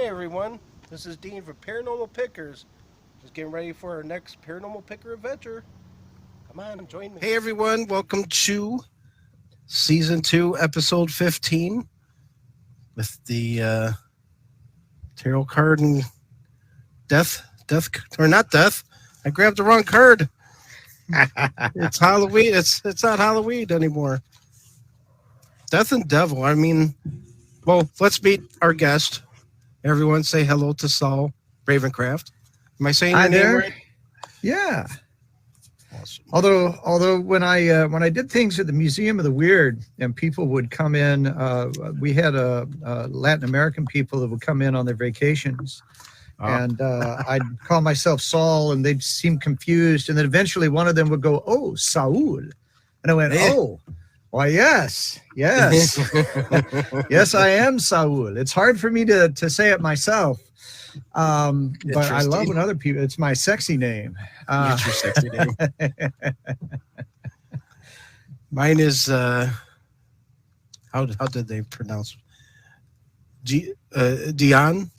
Hey everyone, this is Dean for Paranormal Pickers. Just getting ready for our next Paranormal Picker adventure. Come on, join me. Hey everyone, welcome to Season 2, Episode 15 with the tarot card and death, or not death. I grabbed the wrong card. It's Halloween. It's not Halloween anymore. Death and Devil. I mean, well, let's meet our guest. Everyone say hello to Saul Ravencraft. Am I saying Hi your name there. right? Yeah. Awesome. Although when I did things at the Museum of the Weird and people would come in, we had Latin American people that would come in on their vacations, and I'd call myself Saul, and they'd seem confused, and then eventually one of them would go, "Oh, Saul," and I went, "Oh, why yes, yes." Yes, I am Saul. It's hard for me to say it myself. But I love when other people, it's my sexy name. It's your sexy name. Mine is, how did they pronounce Diane?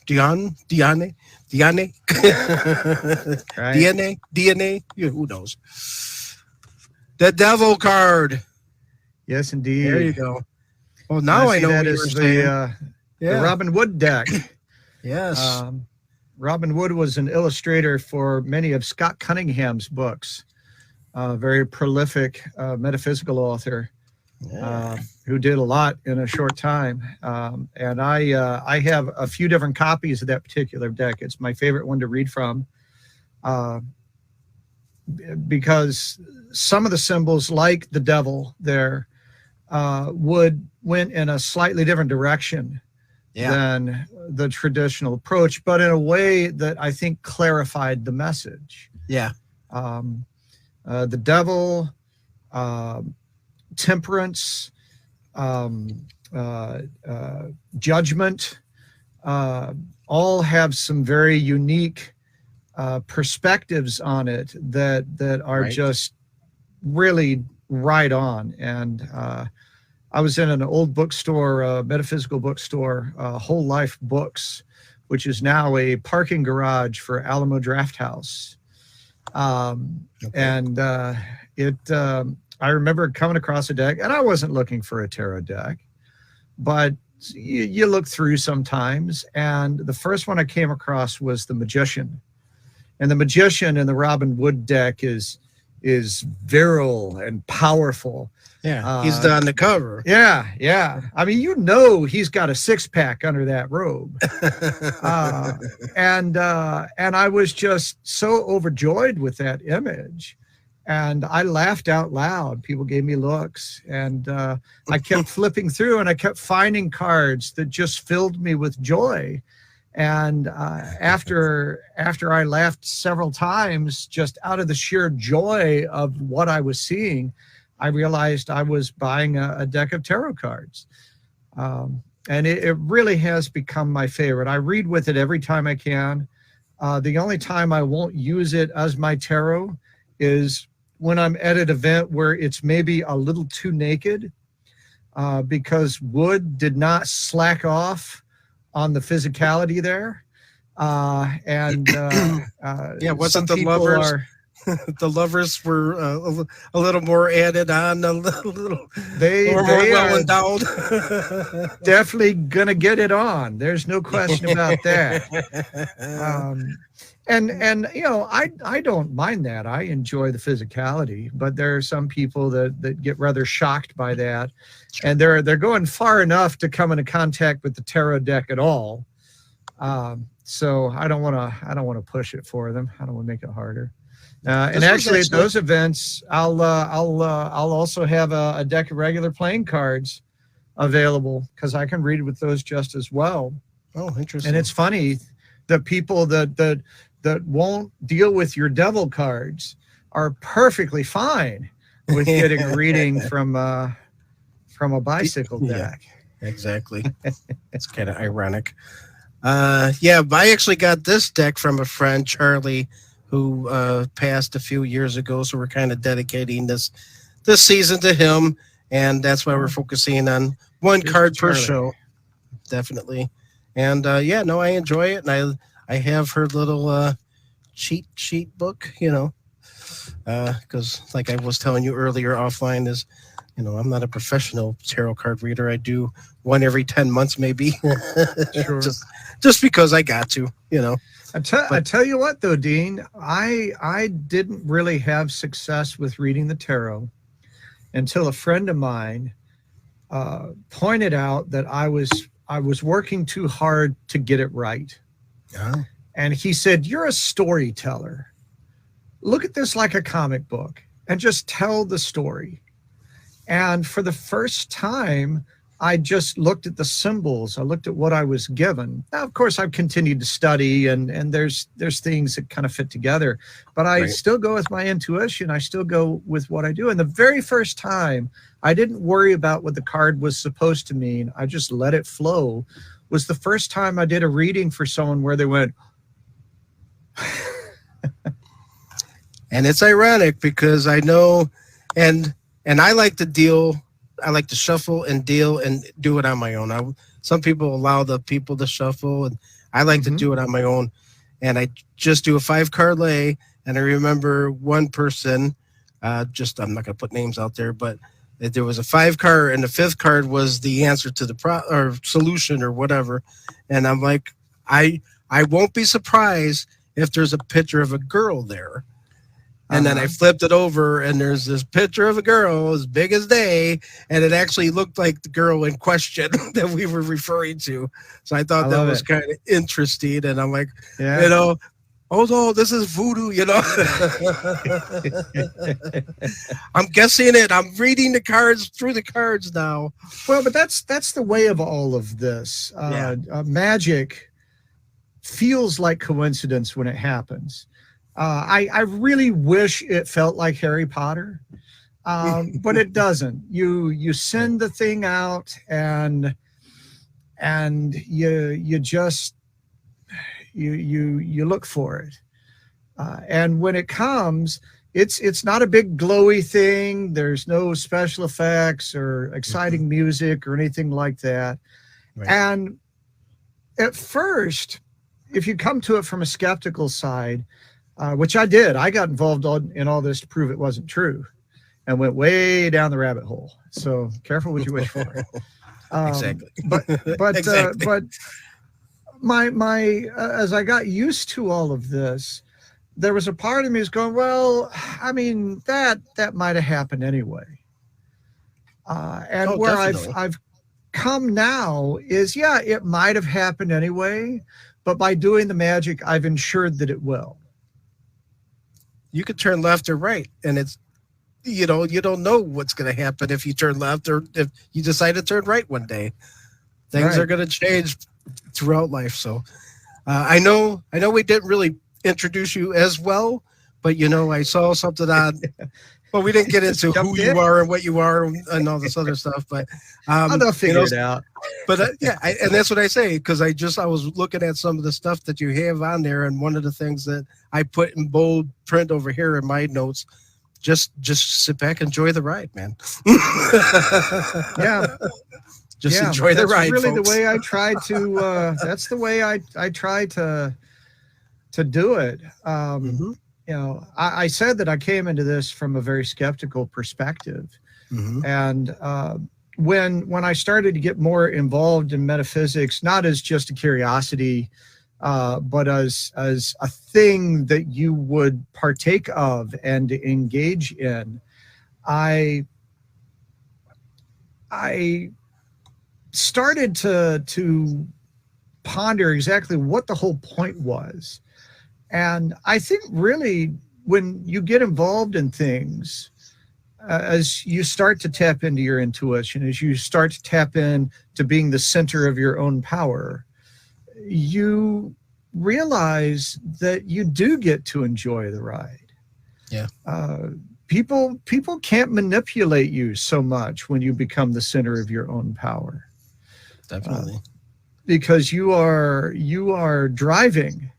Right. DNA? Yeah, who knows? The Devil card. Yes, indeed. There you go. Well, now I know what you're saying. The Robin Wood deck. Yes. Robin Wood was an illustrator for many of Scott Cunningham's books. Very prolific metaphysical author who did a lot in a short time. And I have a few different copies of that particular deck. It's my favorite one to read from because some of the symbols, like the devil there, went in a slightly different direction than the traditional approach, but in a way that I think clarified the message. Yeah. The devil, temperance, judgment, all have some very unique perspectives on it that are just really right on. And I was in an old bookstore, metaphysical bookstore, Whole Life Books, which is now a parking garage for Alamo Draft House. And I remember coming across a deck, and I wasn't looking for a tarot deck, but you look through sometimes. And the first one I came across was the Magician. And the Magician in the Robin Wood deck is virile and powerful. Yeah, he's on the cover. Yeah. I mean, he's got a six-pack under that robe. And I was just so overjoyed with that image. And I laughed out loud. People gave me looks. And I kept flipping through, and I kept finding cards that just filled me with joy. And after I laughed several times, just out of the sheer joy of what I was seeing, I realized I was buying a deck of tarot cards. And it really has become my favorite. I read with it every time I can. The only time I won't use it as my tarot is when I'm at an event where it's maybe a little too naked, because Wood did not slack off on the physicality there. Wasn't the lovers? The lovers were a little more added on, a little more well endowed. Definitely gonna get it on. There's no question about that. I don't mind that. I enjoy the physicality, but there are some people that get rather shocked by that, and they're going far enough to come into contact with the tarot deck at all. So I don't want to push it for them. I don't want to make it harder. And actually, at those events, I'll also have a deck of regular playing cards available, because I can read with those just as well. Oh, interesting. And it's funny, the people that won't deal with your devil cards are perfectly fine with getting a reading from a bicycle deck. Yeah, exactly. It's kind of ironic. I actually got this deck from a friend, Charlie, who passed a few years ago. So we're kind of dedicating this season to him, and that's why we're focusing on one card per show. Definitely. And yeah, no, I enjoy it, and I have her little cheat sheet book, because like I was telling you earlier offline, is I'm not a professional tarot card reader. I do one every 10 months, maybe, Sure. just because I got to, I But tell you what, though, Dean, I didn't really have success with reading the tarot until a friend of mine pointed out that I was working too hard to get it right. oh, And he said, "You're a storyteller. Look at this like a comic book and just tell the story." And for the first time, I just looked at the symbols. I looked at what I was given. Now, of course, I've continued to study, and there's things that kind of fit together. But I right. still go with my intuition. I still go with what I do. And the very first time, I didn't worry about what the card was supposed to mean. I just let it flow. Was the first time I did a reading for someone where they went, And it's ironic because I know, and I like to deal. I like to shuffle and deal and do it on my own. Some people allow the people to shuffle, and I like to do it on my own. And I just do a 5-card lay. And I remember one person, I'm not going to put names out there, but there was a 5-card, and the 5th card was the answer to the or solution or whatever. And I'm like, I won't be surprised if there's a picture of a girl there. And then I flipped it over, and there's this picture of a girl as big as day, and it actually looked like the girl in question that we were referring to. So I thought that was kind of interesting, and I'm like, oh no, this is voodoo, I'm guessing it. I'm reading the cards through the cards now. Well, but that's the way of all of this. Magic feels like coincidence when it happens. I really wish it felt like Harry Potter, but it doesn't. You send the thing out, and you just you look for it, and when it comes, it's not a big glowy thing. There's no special effects or exciting music or anything like that. Right. And at first, if you come to it from a skeptical side, which I did. I got involved in all this to prove it wasn't true, and went way down the rabbit hole. So careful what you wish for. Exactly. But exactly. But my as I got used to all of this, there was a part of me was going, well, I mean, that might have happened anyway. And where definitely. I've come now is, it might have happened anyway, but by doing the magic, I've ensured that it will. You could turn left or right, and it's you don't know what's going to happen if you turn left or if you decide to turn right one day. Things are going to change throughout life. So I know we didn't really introduce you as well, but I saw something on. Well, we didn't get into who you are and what you are and all this other stuff, but I'll figure it out. But and that's what I say, because I was looking at some of the stuff that you have on there, and one of the things that I put in bold print over here in my notes, just sit back, enjoy the ride, man. Enjoy the ride. That's really folks. the way I try to. That's the way I try to do it. I said that I came into this from a very skeptical perspective. And when I started to get more involved in metaphysics, not as just a curiosity, but as a thing that you would partake of and engage in, I started to ponder exactly what the whole point was. And I think really when you get involved in things, as you start to tap into your intuition, as you start to tap in to being the center of your own power, you realize that you do get to enjoy the ride. Yeah. People can't manipulate you so much when you become the center of your own power. Definitely. Because you are driving.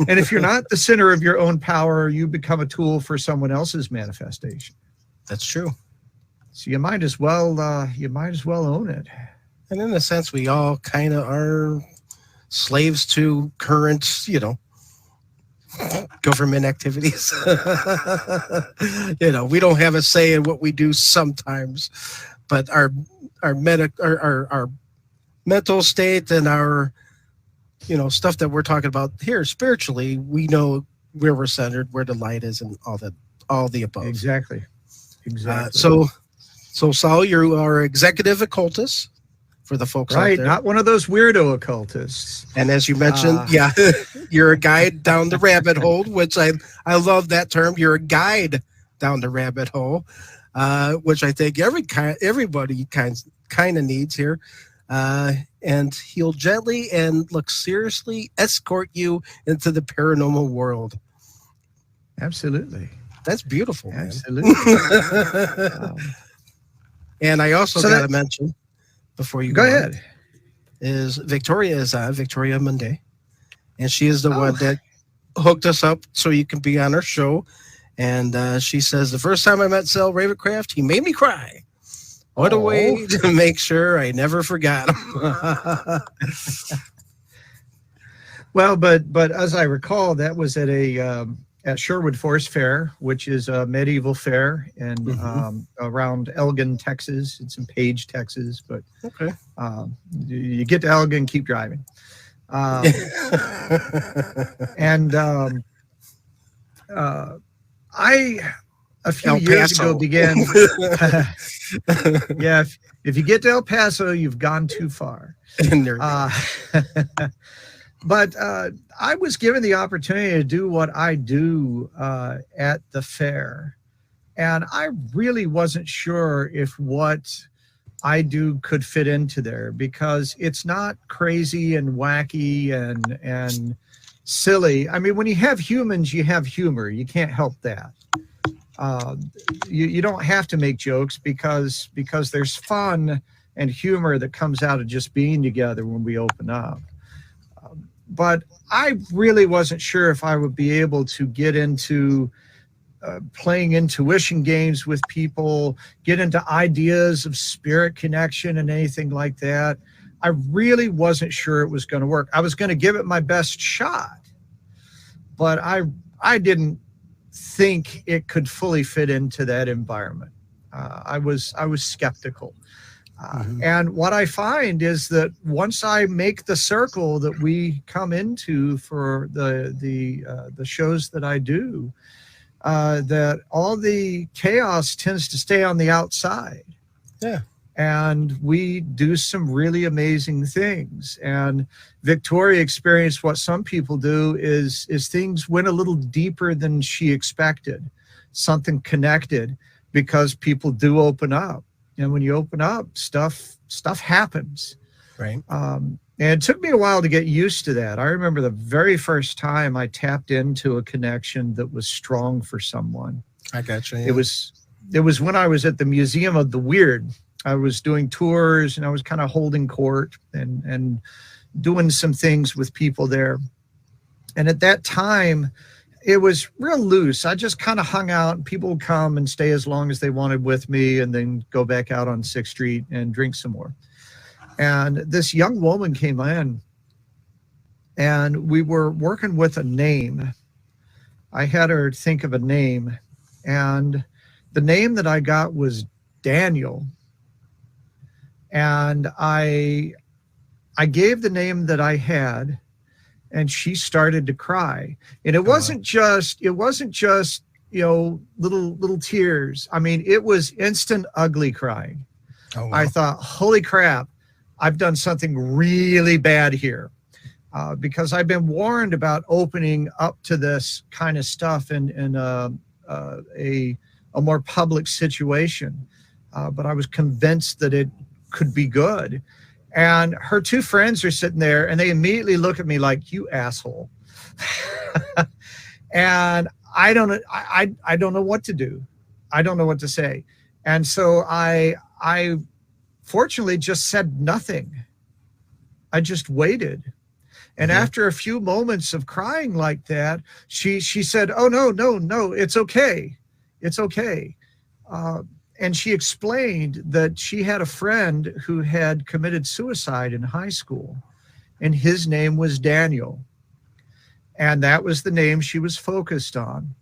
And if you're not the center of your own power, you become a tool for someone else's manifestation. That's true. So you might as well own it. And in a sense, we all kind of are slaves to current, government activities. We don't have a say in what we do sometimes, but our our mental state and our stuff that we're talking about here spiritually, we know where we're centered, where the light is, and all the above. Exactly. So Saul, you are executive occultist for the folks out Right, there. not one of those weirdo occultists. And as you mentioned, you're a guide down the rabbit hole, which I love that term. You're a guide down the rabbit hole, which I think everybody kind of needs here. And he'll gently and seriously escort you into the paranormal world. Absolutely. That's beautiful, man. Absolutely. And I also got to mention, before you go ahead, is Victoria Monday, and she is the one that hooked us up so you can be on our show. And she says, the first time I met Saul Ravencraft, he made me cry. What a way to make sure I never forgot him. Well, but as I recall, that was at at Sherwood Forest Fair, which is a medieval fair and around Elgin, Texas. It's in Page, Texas, but you get to Elgin, keep driving. And a few years ago began. Yeah, if you get to El Paso, you've gone too far. But I was given the opportunity to do what I do at the fair. And I really wasn't sure if what I do could fit into there, because it's not crazy and wacky and silly. I mean, when you have humans, you have humor. You can't help that. You don't have to make jokes because there's fun and humor that comes out of just being together when we open up. But I really wasn't sure if I would be able to get into playing intuition games with people, get into ideas of spirit connection and anything like that. I really wasn't sure it was going to work. I was going to give it my best shot, but I didn't think it could fully fit into that environment. I was skeptical. And what I find is that once I make the circle that we come into for the shows that I do, that all the chaos tends to stay on the outside. Yeah. And we do some really amazing things. And Victoria experienced what some people do is things went a little deeper than she expected. Something connected, because people do open up. And when you open up, stuff happens. Right. And it took me a while to get used to that. I remember the very first time I tapped into a connection that was strong for someone. I gotcha. Yeah. It was when I was at the Museum of the Weird. I was doing tours and I was kind of holding court and doing some things with people there. And at that time, it was real loose. I just kind of hung out, and people would come and stay as long as they wanted with me and then go back out on 6th Street and drink some more. And this young woman came in, and we were working with a name. I had her think of a name, and the name that I got was Daniel. And I gave the name that I had, and she started to cry. And it wasn't just little tears. I mean, it was instant ugly crying. Oh, wow. I thought, holy crap, I've done something really bad here, because I've been warned about opening up to this kind of stuff in a more public situation, but I was convinced that it could be good. And her two friends are sitting there, and they immediately look at me like, you asshole. And I don't know what to do. I don't know what to say. And so I fortunately just said nothing. I just waited. And after a few moments of crying like that, she said, oh, no, it's okay. It's okay. And she explained that she had a friend who had committed suicide in high school, and his name was Daniel. And that was the name she was focused on.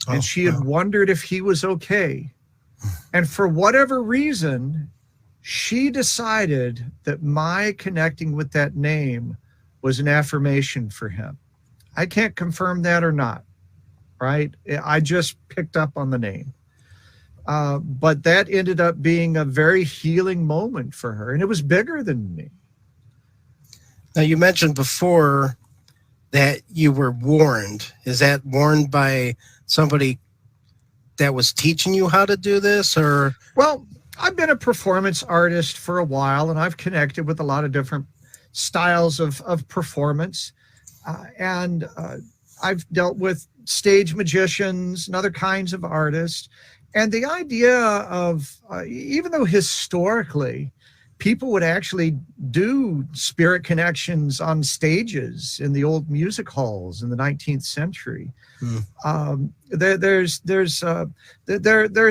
And she had wondered if he was okay. And for whatever reason, she decided that my connecting with that name was an affirmation for him. I can't confirm that or not, right? I just picked up on the name. But that ended up being a very healing moment for her, and it was bigger than me. Now, you mentioned before that you were warned. Is that warned by somebody that was teaching you how to do this, or? Well, I've been a performance artist for a while, and I've connected with a lot of different styles of performance. And I've dealt with stage magicians and other kinds of artists. And the idea of, even though historically people would actually do spirit connections on stages in the old music halls in the 19th century, there's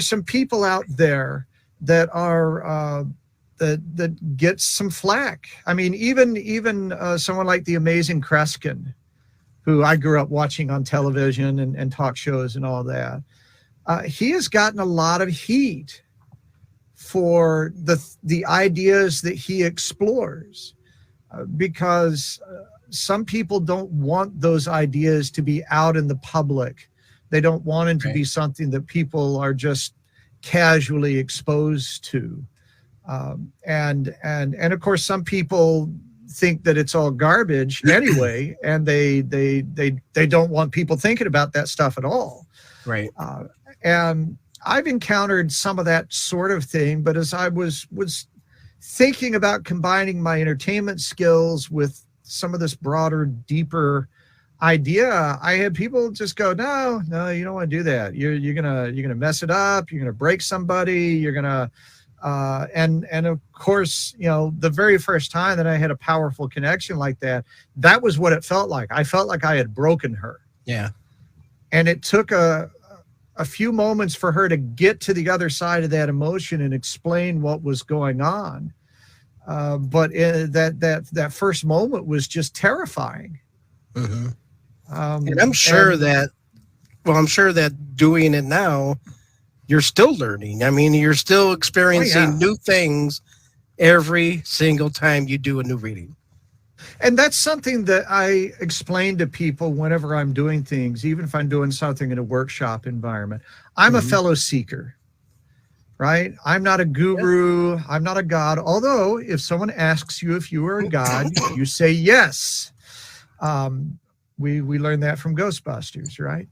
some people out there that are that get some flack. I mean, even someone like the amazing Kreskin, who I grew up watching on television and talk shows and all that. He has gotten a lot of heat for the ideas that he explores, because some people don't want those ideas to be out in the public. They don't want it to be something that people are just casually exposed to. And of course, some people think that it's all garbage anyway, and they don't want people thinking about that stuff at all. Right. And I've encountered some of that sort of thing, but as I was thinking about combining my entertainment skills with some of this broader, deeper idea, I had people just go, no, you don't want to do that. You're gonna mess it up. You're gonna break somebody. You're gonna, and of course, the very first time that I had a powerful connection like that, that was what it felt like. I felt like I had broken her. Yeah. And it took a few moments for her to get to the other side of that emotion and explain what was going on. But that first moment was just terrifying. Mm-hmm. And I'm sure that doing it now, you're still learning. I mean, you're still experiencing new things every single time you do a new reading. And that's something that I explain to people whenever I'm doing things, even if I'm doing something in a workshop environment. I'm a fellow seeker, right? I'm not a guru. I'm not a god. Although if someone asks you if you are a god, you say yes. We learned that from Ghostbusters, right?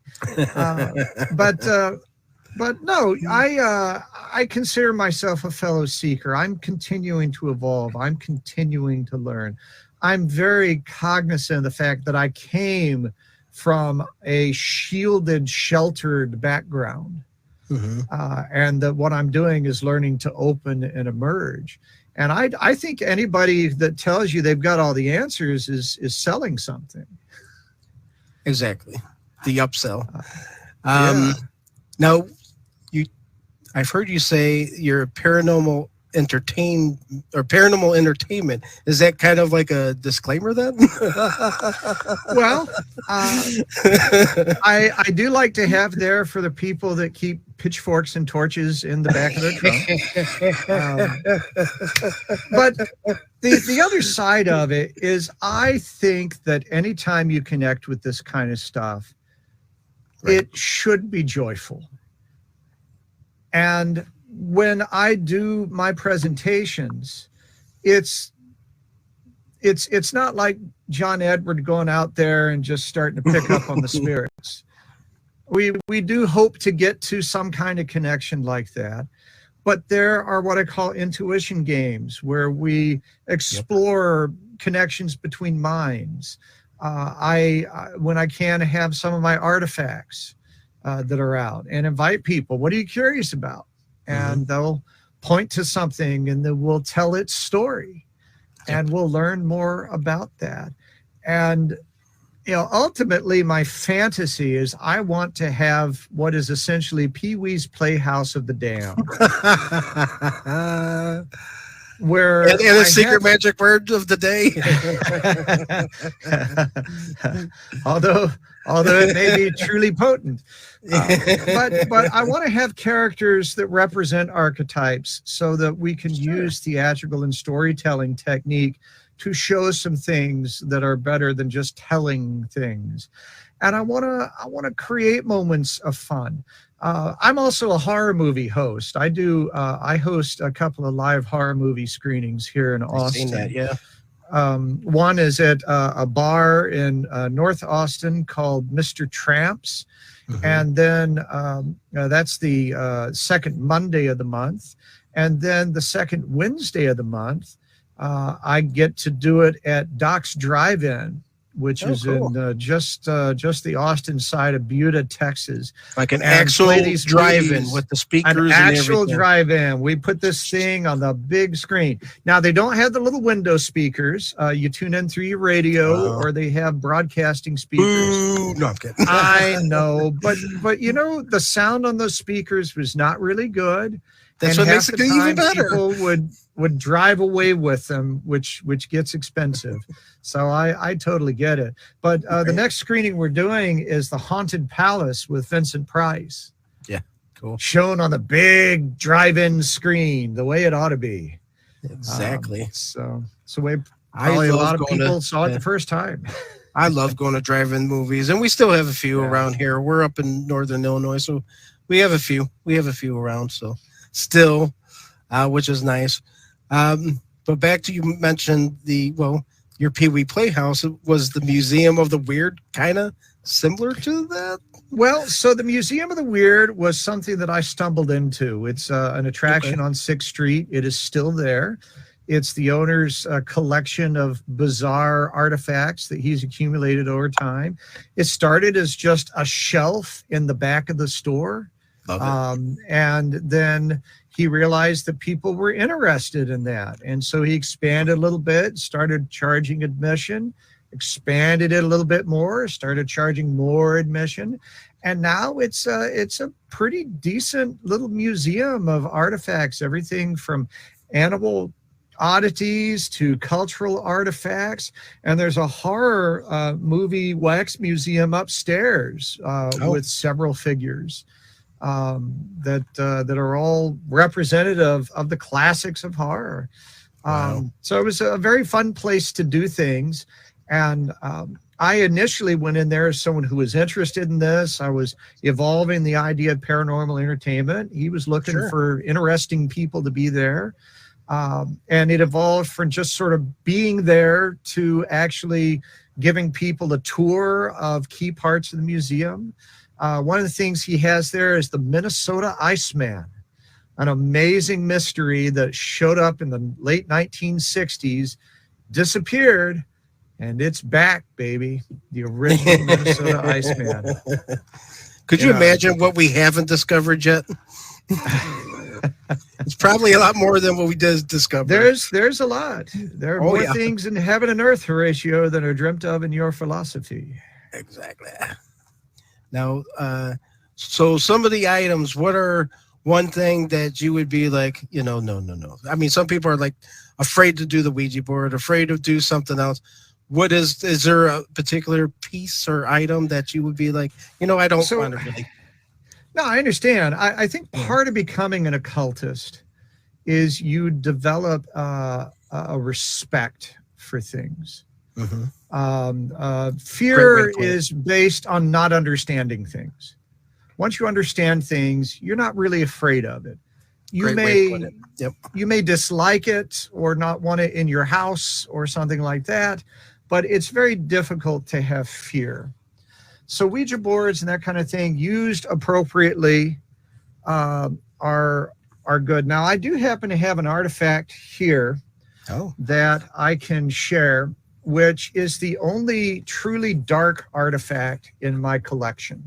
But no, I consider myself a fellow seeker. I'm continuing to evolve. I'm continuing to learn. I'm very cognizant of the fact that I came from a shielded, sheltered background. And that what I'm doing is learning to open and emerge. And I think anybody that tells you they've got all the answers is selling something. Exactly. The upsell. Now, I've heard you say you're a paranormal entertainment. Is that kind of like a disclaimer then? Well, I do like to have there for the people that keep pitchforks and torches in the back of their trunk. But the other side of it is, I think that anytime you connect with this kind of stuff, it should be joyful. And when I do my presentations, it's not like John Edward going out there and just starting to pick up on the spirits. We do hope to get to some kind of connection like that, but there are what I call intuition games where we explore connections between minds. When I can, have some of my artifacts that are out and invite people. What are you curious about? And they'll point to something, and then we'll tell its story, and we'll learn more about that. And ultimately my fantasy is I want to have what is essentially Pee-wee's Playhouse of the Damned, where and a I secret have, magic word of the day. although it may be truly potent, but I want to have characters that represent archetypes so that we can use theatrical and storytelling technique to show some things that are better than just telling things. And I want to create moments of fun. I'm also a horror movie host. I host a couple of live horror movie screenings here in Austin. I've seen that, yeah. One is at a bar in North Austin called Mr. Tramps. And then that's the second Monday of the month. And then the second Wednesday of the month, I get to do it at Doc's Drive-In, which is cool. in just the Austin side of Buda, Texas. Like an actual drive-in with the speakers and actual everything. Drive-in. We put this thing on the big screen. Now, they don't have the little window speakers. You tune in through your radio, or they have broadcasting speakers. Ooh, no, I'm kidding. I know, but the sound on those speakers was not really good. That's and what makes it even better. People would drive away with them, which gets expensive. So I totally get it. But the next screening we're doing is The Haunted Palace with Vincent Price. Yeah, cool. Shown on the big drive-in screen, the way it ought to be. Exactly. So the way probably a lot of people saw it the first time. I love going to drive-in movies, and we still have a few around here. We're up in Northern Illinois, so we have a few. We have a few around, so still, which is nice. But back to, you mentioned your Pee-wee Playhouse. Was the Museum of the Weird kind of similar to that? Well, so the Museum of the Weird was something that I stumbled into. It's an attraction on 6th Street. It is still there. It's the owner's collection of bizarre artifacts that he's accumulated over time. It started as just a shelf in the back of the store. And then he realized that people were interested in that. And so he expanded a little bit, started charging admission, expanded it a little bit more, started charging more admission. And now it's a pretty decent little museum of artifacts, everything from animal oddities to cultural artifacts. And there's a horror movie wax museum upstairs with several figures that are all representative of the classics of horror. So it was a very fun place to do things. And I initially went in there as someone who was interested in this. I was evolving the idea of paranormal entertainment. He was looking for interesting people to be there. And it evolved from just sort of being there to actually giving people a tour of key parts of the museum. One of the things he has there is the Minnesota Iceman, an amazing mystery that showed up in the late 1960s, disappeared, and it's back, baby. The original Minnesota Iceman. Could you imagine what we haven't discovered yet? It's probably a lot more than what we did discover. There's a lot. There are more things in heaven and earth, Horatio, than are dreamt of in your philosophy. Exactly. Now, so some of the items, what are one thing that you would be like, no. I mean, some people are like afraid to do the Ouija board, afraid to do something else. What is there a particular piece or item that you would be like, I don't want to really. No, I understand. I think part of becoming an occultist is you develop a respect for things. Fear is based on not understanding things. Once you understand things, you're not really afraid of it. You may dislike it or not want it in your house or something like that, but it's very difficult to have fear. So Ouija boards and that kind of thing used appropriately are good. Now, I do happen to have an artifact here that I can share, which is the only truly dark artifact in my collection.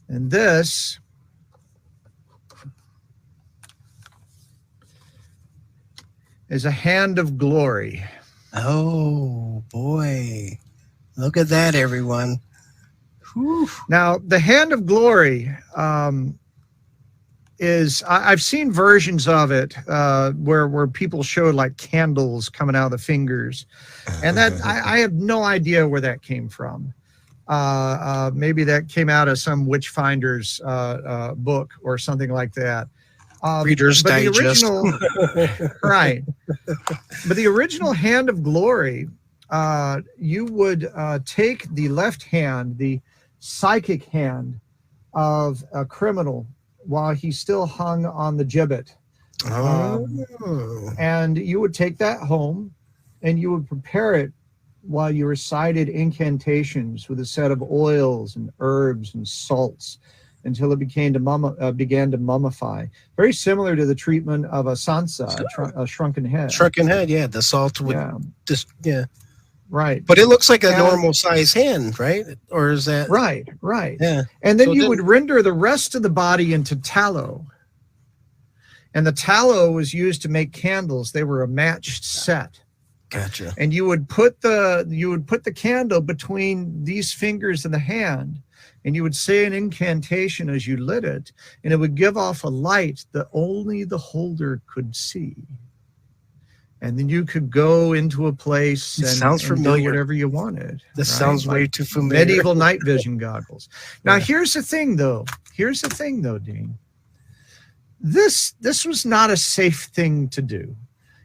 And this is a hand of glory. Oh, boy. Look at that, everyone. Whew. Now, the hand of glory I've seen versions of it where people show like candles coming out of the fingers, and that I have no idea where that came from. Maybe that came out of some Witchfinder's book or something like that. Reader's but Digest. The original, right? But the original hand of glory, you would take the left hand, the psychic hand of a criminal, while he still hung on the gibbet. And you would take that home and you would prepare it while you recited incantations with a set of oils and herbs and salts until it began to mummify. Very similar to the treatment of a sansa, a shrunken head. Shrunken head, yeah. The salt would just, Right. But it looks like a normal size hand, right? Or is that? Right. Yeah. And then you would render the rest of the body into tallow. And the tallow was used to make candles. They were a matched set. Gotcha. And you would put the candle between these fingers of the hand, and you would say an incantation as you lit it, and it would give off a light that only the holder could see. And then you could go into a place and do whatever you wanted. This sounds way too familiar. Medieval night vision goggles. Now, here's the thing, though, Dean. This was not a safe thing to do.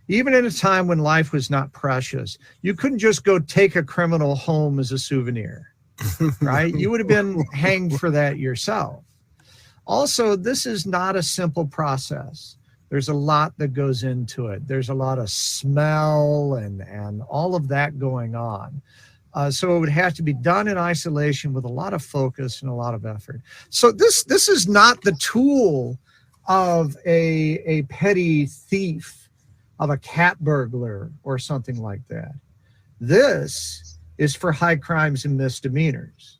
Even in a time when life was not precious, you couldn't just go take a criminal home as a souvenir, right? You would have been hanged for that yourself. Also, this is not a simple process. There's a lot that goes into it. There's a lot of smell and all of that going on. So it would have to be done in isolation with a lot of focus and a lot of effort. So this is not the tool of a petty thief, of a cat burglar or something like that. This is for high crimes and misdemeanors.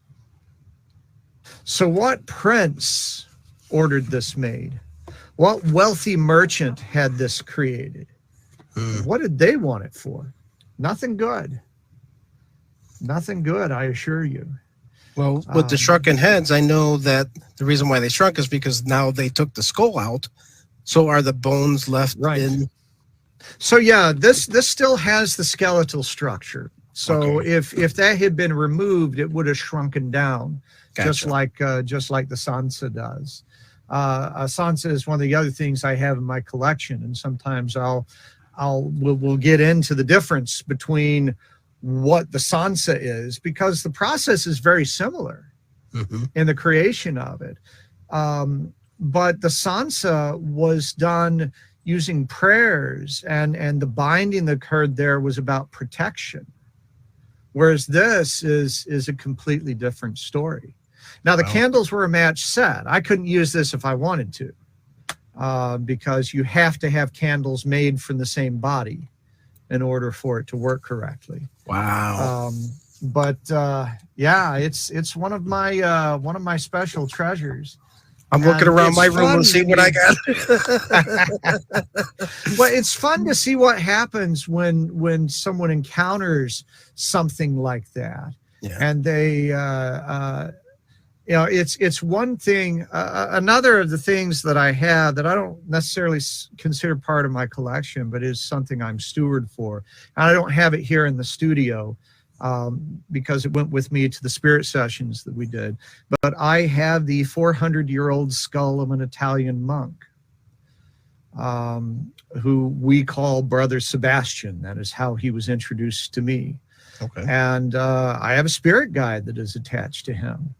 So what prince ordered this made? What wealthy merchant had this created? What did they want it for? Nothing good. Nothing good, I assure you. Well, with the shrunken heads, I know that the reason why they shrunk is because now they took the skull out. So are the bones left in? So yeah, this still has the skeletal structure. So if that had been removed, it would have shrunken down, just like the Sansa does. Sansa is one of the other things I have in my collection, and sometimes we'll get into the difference between what the Sansa is, because the process is very similar in the creation of it. But the Sansa was done using prayers, and the binding that occurred there was about protection, whereas this is a completely different story. Now, the candles were a match set. I couldn't use this if I wanted to, because you have to have candles made from the same body in order for it to work correctly. Wow. It's one of my special treasures. I'm looking around my room and see what I got. Well, it's fun to see what happens when someone encounters something like that. Yeah. And they, it's one thing. Another of the things that I have that I don't necessarily consider part of my collection, but is something I'm steward for. And I don't have it here in the studio, because it went with me to the spirit sessions that we did. But I have the 400-year-old skull of an Italian monk, who we call Brother Sebastian. That is how he was introduced to me. Okay. And I have a spirit guide that is attached to him.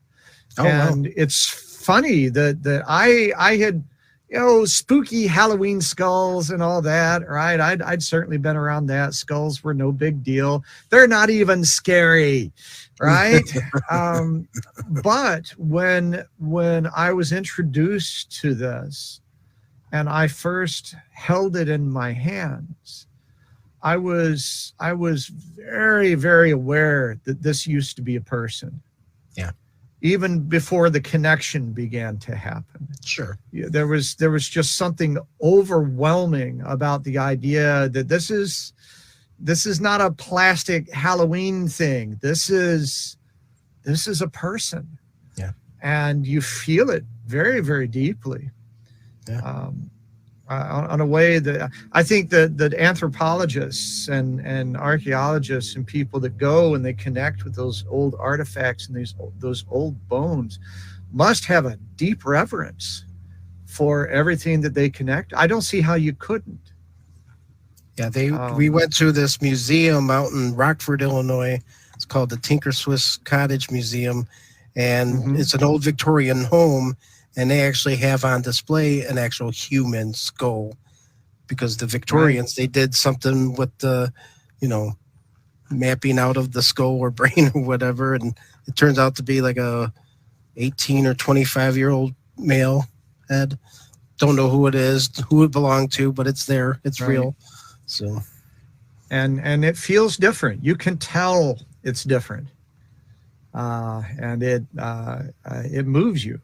Oh, and wow. It's funny that I had, spooky Halloween skulls and all that, right? I'd certainly been around that. Skulls were no big deal. They're not even scary, right? But when I was introduced to this and I first held it in my hands, I was very, very aware that this used to be a person. Yeah. Even before the connection began to happen. Sure. There was just something overwhelming about the idea that this is this is not a plastic Halloween thing. This is a person. Yeah. And you feel it very, very deeply. Yeah. On a way that I think that anthropologists and archaeologists and people that go and they connect with those old artifacts and those old bones must have a deep reverence for everything that they connect. I don't see how you couldn't. Yeah, we went to this museum out in Rockford, Illinois. It's called the Tinker Swiss Cottage Museum, and it's an old Victorian home. And they actually have on display an actual human skull, because the Victorians, they did something with the, mapping out of the skull or brain or whatever. And it turns out to be like a 18 or 25-year-old male head. Don't know who it is, who it belonged to, but it's there. It's real. So, and it feels different. You can tell it's different. And it moves you.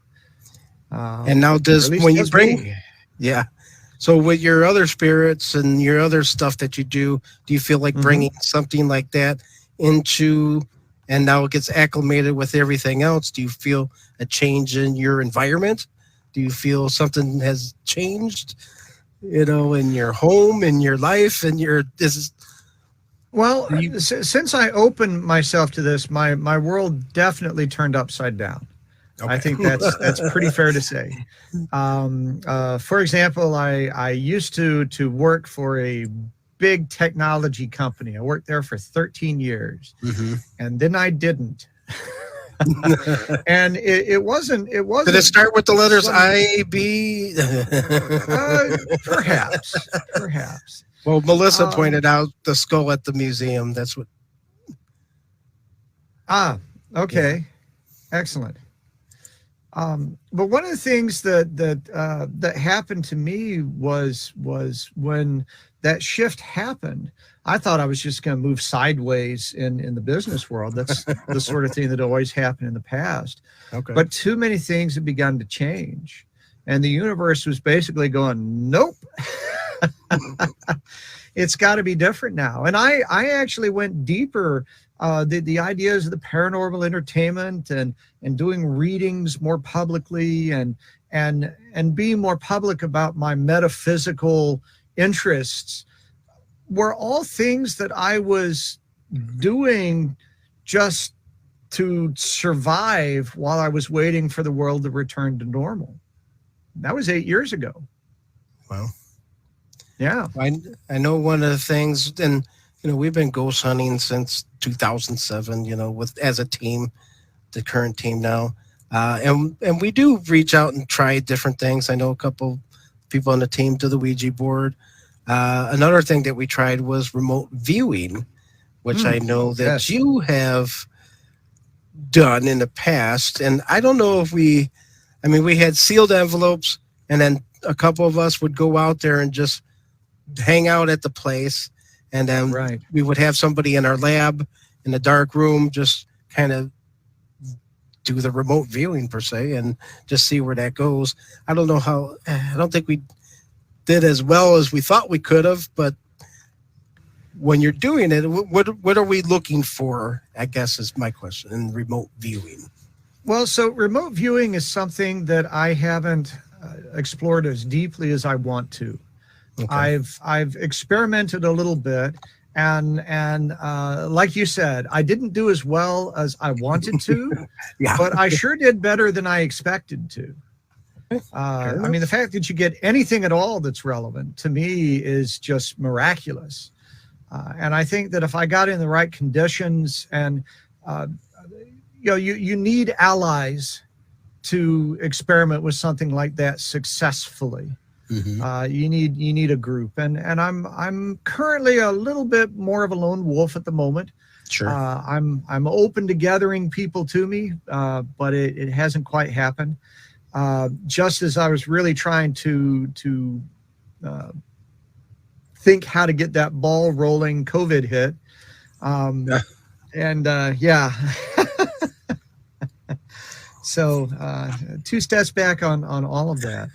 And now when you bring, so with your other spirits and your other stuff that you do you feel like bringing something like that into, and now it gets acclimated with everything else? Do you feel a change in your environment? Do you feel something has changed, in your home, in your life, and since I opened myself to this, my world definitely turned upside down. Okay. I think that's pretty fair to say. For example, I used to work for a big technology company. I worked there for 13 years, and then I didn't. And it wasn't. Did it start with the letters I, B? Perhaps. Well, Melissa pointed out the skull at the museum. That's what. Okay, yeah. Excellent. But one of the things that happened to me was when that shift happened, I thought I was just going to move sideways in the business world. That's the sort of thing that always happened in the past. Okay. But too many things had begun to change, and the universe was basically going, nope. It's got to be different now. And I actually went deeper. The ideas of the paranormal entertainment and doing readings more publicly and being more public about my metaphysical interests were all things that I was doing just to survive while I was waiting for the world to return to normal. That was 8 years ago. Wow. Yeah. I know one of the things, and we've been ghost hunting since 2007, as a team, the current team now. And we do reach out and try different things. I know a couple people on the team do the Ouija board. Another thing that we tried was remote viewing, which I know that you have done in the past. And I don't know if we had sealed envelopes, and then a couple of us would go out there and just hang out at the place. And then we would have somebody in our lab in the dark room just kind of do the remote viewing per se and just see where that goes. I don't think we did as well as we thought we could have, but when you're doing it, what are we looking for, I guess is my question, in remote viewing? Well, so remote viewing is something that I haven't explored as deeply as I want to. Okay. I've experimented a little bit, and like you said, I didn't do as well as I wanted to, but I sure did better than I expected to. The fact that you get anything at all that's relevant to me is just miraculous. And I think that if I got in the right conditions, and you need allies to experiment with something like that successfully. You need a group, and I'm currently a little bit more of a lone wolf at the moment. Sure. I'm open to gathering people to me, but it hasn't quite happened. Just as I was really trying to think how to get that ball rolling, COVID hit. So 2 steps back on all of that.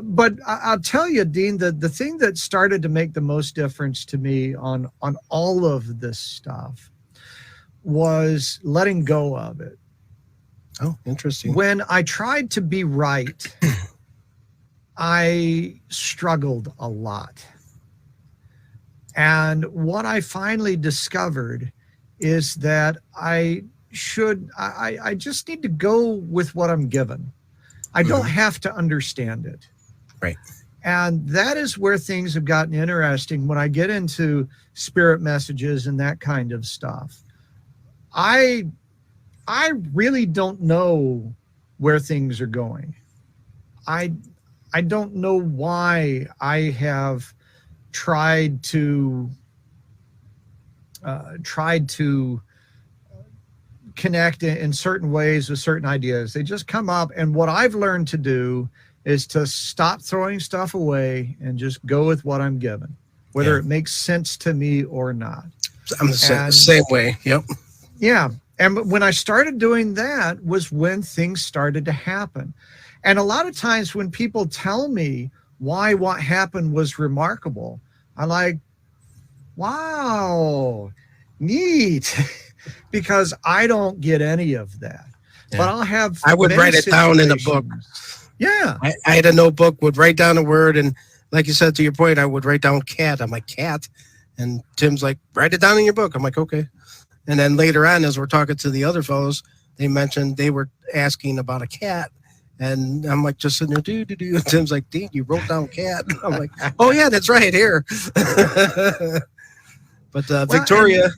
But I'll tell you, Dean, the thing that started to make the most difference to me on all of this stuff was letting go of it. Oh, interesting. When I tried to be right, I struggled a lot. And what I finally discovered is that I just need to go with what I'm given. I don't have to understand it. Right. And that is where things have gotten interesting when I get into spirit messages and that kind of stuff. I really don't know where things are going. I don't know why I have tried to connect in certain ways with certain ideas. They just come up, and what I've learned to do is to stop throwing stuff away and just go with what I'm given, whether it makes sense to me or not. I'm the same way. Yep. Yeah. And when I started doing that was when things started to happen. And a lot of times when people tell me why what happened was remarkable, I'm like, wow, neat. Because I don't get any of that. Yeah. But I would write it down in a book. Yeah. I had a notebook, would write down a word, and like you said, to your point, I would write down cat. I'm like, cat. And Tim's like, write it down in your book. I'm like, okay. And then later on, as we're talking to the other fellows, they mentioned they were asking about a cat. And I'm like, just sitting there, do. And Tim's like, Dean, you wrote down cat. I'm like, oh, yeah, that's right here. But Victoria,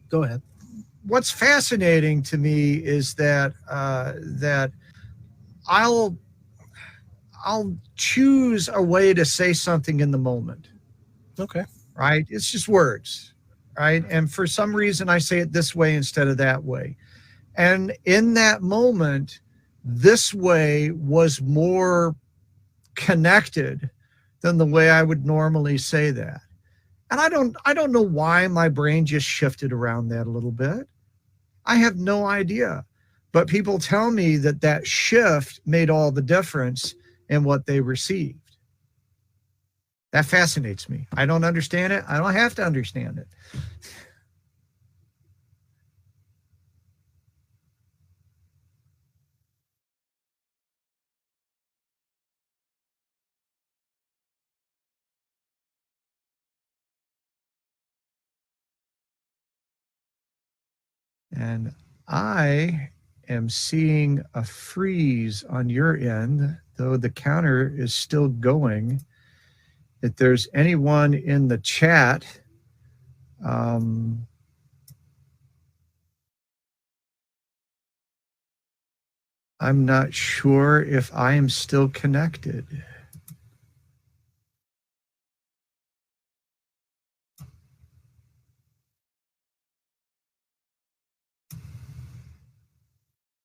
go ahead. What's fascinating to me is that that I'll choose a way to say something in the moment. Okay. Right? It's just words. Right? And for some reason I say it this way instead of that way. And in that moment, this way was more connected than the way I would normally say that. And I don't know why my brain just shifted around that a little bit. I have no idea. But people tell me that that shift made all the difference in what they received. That fascinates me. I don't understand it. I don't have to understand it. And I am seeing a freeze on your end, though the counter is still going. If there's anyone in the chat, I'm not sure if I am still connected.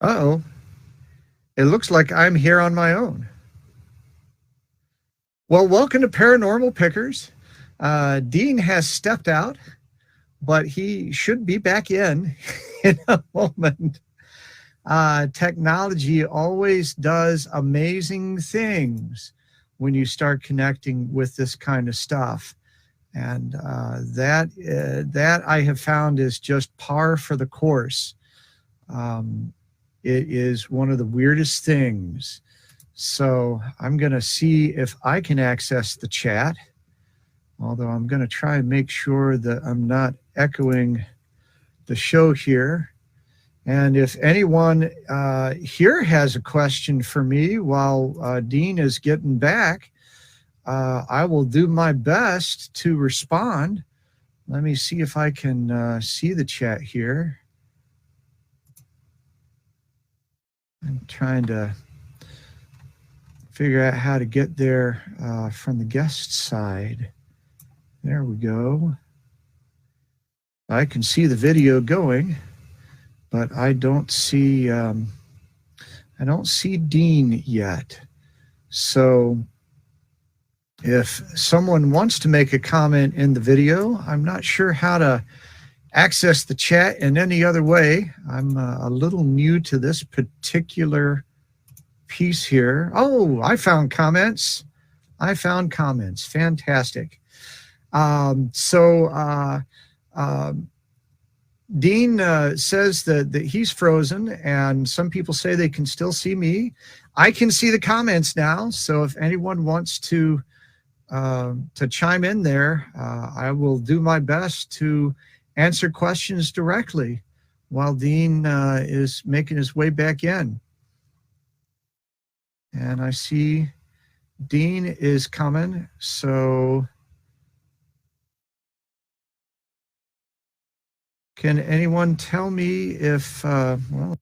Uh-oh. It looks like I'm here on my own. Well, welcome to Paranormal Pickers. Dean has stepped out, but he should be back in a moment. Technology always does amazing things when you start connecting with this kind of stuff. And that I have found is just par for the course. It is one of the weirdest things. So I'm going to see if I can access the chat, although I'm going to try and make sure that I'm not echoing the show here. And if anyone here has a question for me while Dean is getting back, I will do my best to respond. Let me see if I can see the chat here. I'm trying to figure out how to get there from the guest side. There we go. I can see the video going, but I don't see Dean yet. So if someone wants to make a comment in the video, I'm not sure how to access the chat in any other way. I'm a little new to this particular piece here. Oh, I found comments. Fantastic. Dean says that he's frozen, and some people say they can still see me. I can see the comments now, so if anyone wants to chime in there, I will do my best to answer questions directly while Dean is making his way back in. And I see Dean is coming, so can anyone tell me if, well,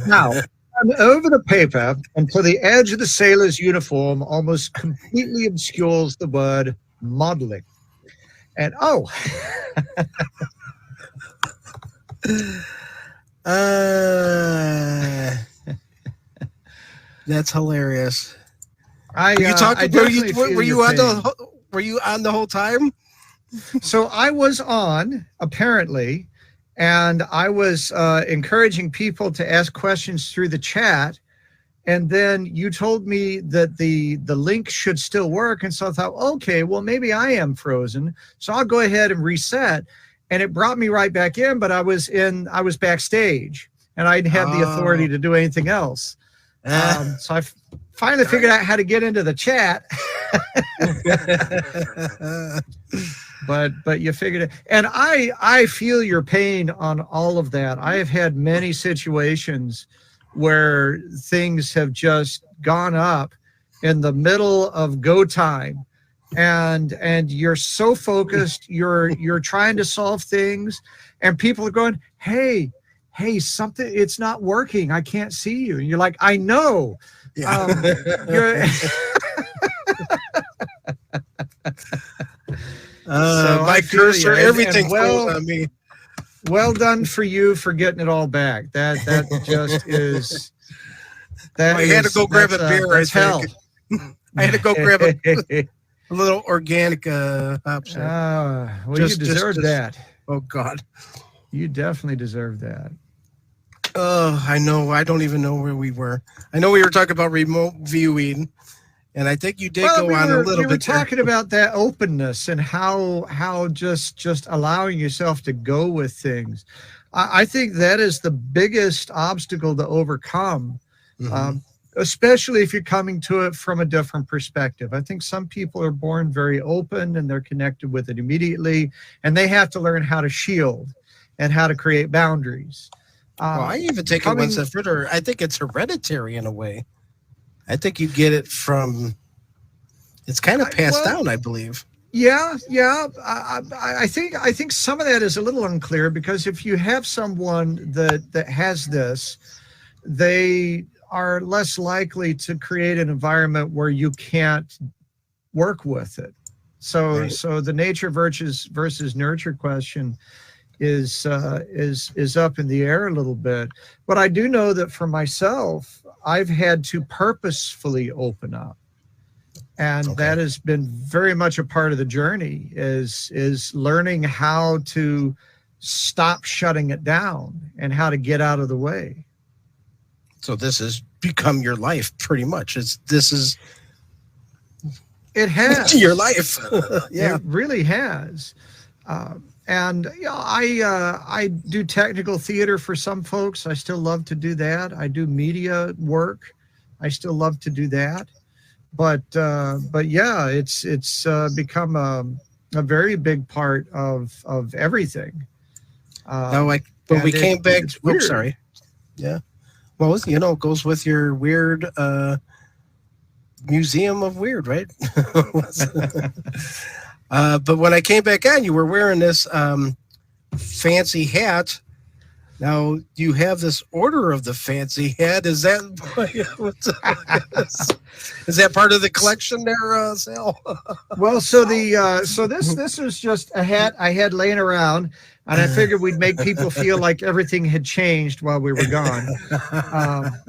Now, over the paper until the edge of the sailor's uniform almost completely obscures the word modeling. And that's hilarious. I Were you talking? I definitely feel Were your you on pain. were you on the whole time? So I was on, apparently, and I was encouraging people to ask questions through the chat. And then you told me that the link should still work. And so I thought, okay, well, maybe I am frozen. So I'll go ahead and reset. And it brought me right back in, but I was backstage and I didn't have the authority to do anything else. So I finally figured out how to get into the chat. But you figured it. And I feel your pain on all of that. I have had many situations where things have just gone up in the middle of go time, and you're so focused, you're trying to solve things, and people are going, hey, something, it's not working, I can't see you. And you're like, I know. You're so my cursor, everything's well on me. Well done for you for getting it all back. That just is. I had to go grab a beer. That's hell. I had to go grab a little organic option. Well, you deserved that. Oh God, you definitely deserve that. Oh, I know. I don't even know where we were. I know we were talking about remote viewing, and I think you did go on a little bit. We were talking about that openness and how just allowing yourself to go with things. I think that is the biggest obstacle to overcome, especially if you're coming to it from a different perspective. I think some people are born very open and they're connected with it immediately, and they have to learn how to shield and how to create boundaries. Well, I even take it one step further. I think it's hereditary in a way. I think you get it from, it's kind of passed down, I believe. Yeah. I think some of that is a little unclear, because if you have someone that has this, they are less likely to create an environment where you can't work with it. So the nature versus nurture question is up in the air a little bit. But I do know that for myself, I've had to purposefully open up. And that has been very much a part of the journey, is learning how to stop shutting it down and how to get out of the way. So this has become your life pretty much. It has your life. Yeah, it really has. And I do technical theater for some folks. I still love to do that. I do media work. I still love to do that. But yeah, it's become a very big part of everything. When we came back, oops, sorry. Yeah. Well, it goes with your weird museum of weird, right? But when I came back on, you were wearing this fancy hat. Now you have this order of the fancy hat. Is that is that part of the collection there, Sal? Well, so this was just a hat I had laying around, and I figured we'd make people feel like everything had changed while we were gone.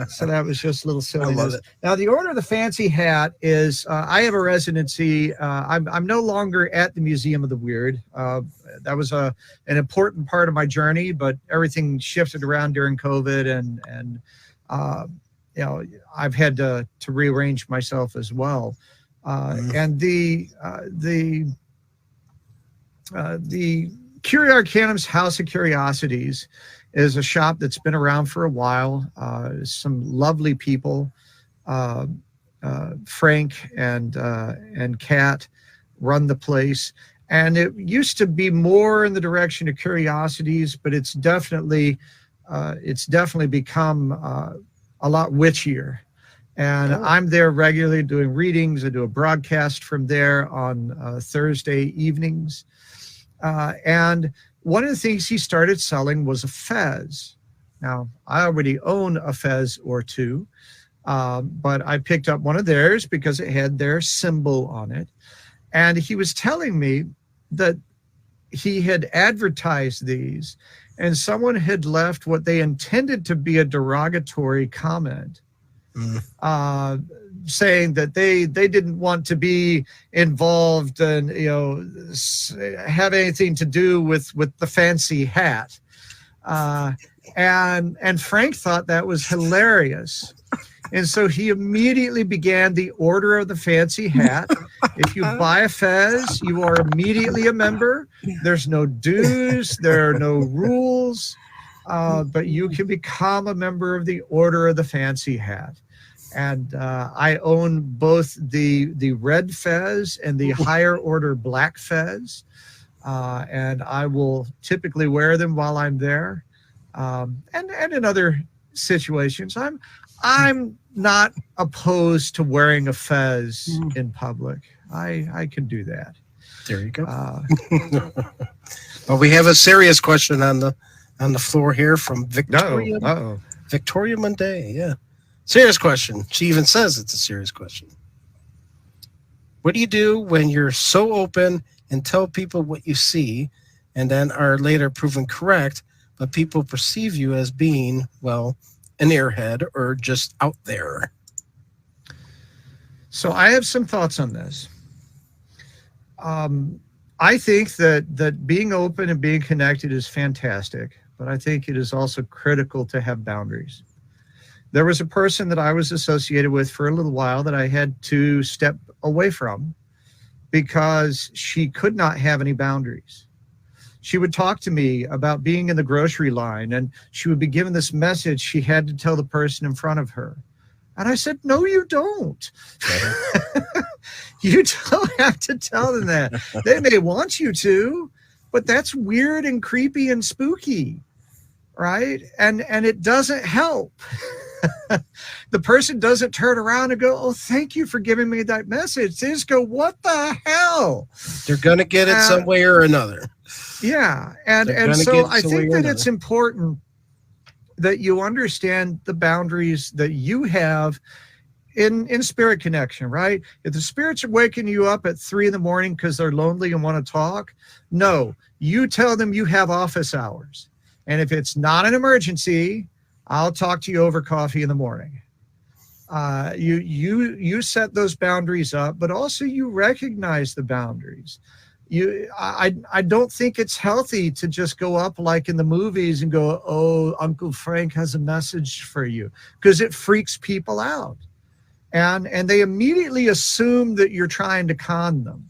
So that was just a little silliness. I love it. Now, the order of the fancy hat is I have a residency. I'm no longer at the Museum of the Weird. That was an important part of my journey, but everything shifted around during COVID, and I've had to rearrange myself as well. And the Curio Arcanum's House of Curiosities is a shop that's been around for a while. Some lovely people, Frank and Kat, run the place. And it used to be more in the direction of curiosities, but it's definitely become a lot witchier. And I'm there regularly doing readings. I do a broadcast from there on Thursday evenings. And one of the things he started selling was a fez. Now, I already own a fez or two, but I picked up one of theirs because it had their symbol on it. And he was telling me that he had advertised these, and someone had left what they intended to be a derogatory comment, saying that they didn't want to be involved and have anything to do with the fancy hat. And Frank thought that was hilarious. And so he immediately began the Order of the Fancy Hat. If you buy a fez, you are immediately a member. There's no dues, there are no rules, but you can become a member of the Order of the Fancy Hat. And I own both the red fez and the higher order black fez. And I will typically wear them while I'm there. And in other situations, I'm not opposed to wearing a fez in public. I can do that. There you go. Well, we have a serious question on the floor here from Victoria. Victoria Monday. Yeah, serious question. She even says it's a serious question. What do you do when you're so open and tell people what you see, and then are later proven correct, but people perceive you as being, well, an airhead or just out there? So I have some thoughts on this. I think that being open and being connected is fantastic, but I think it is also critical to have boundaries. There was a person that I was associated with for a little while that I had to step away from because she could not have any boundaries. She would talk to me about being in the grocery line, and she would be given this message she had to tell the person in front of her. And I said, no, you don't. You don't have to tell them that. They may want you to, but that's weird and creepy and spooky, right? And it doesn't help. The person doesn't turn around and go, oh, thank you for giving me that message. They just go, what the hell? They're going to get it some way or another. Yeah. And so I think that it's important that you understand the boundaries that you have in spirit connection, right? If the spirits are waking you up at 3 a.m. because they're lonely and want to talk, no, you tell them you have office hours. And if it's not an emergency, I'll talk to you over coffee in the morning. You set those boundaries up, but also you recognize the boundaries. I don't think it's healthy to just go up like in the movies and go, oh, Uncle Frank has a message for you, because it freaks people out. And they immediately assume that you're trying to con them.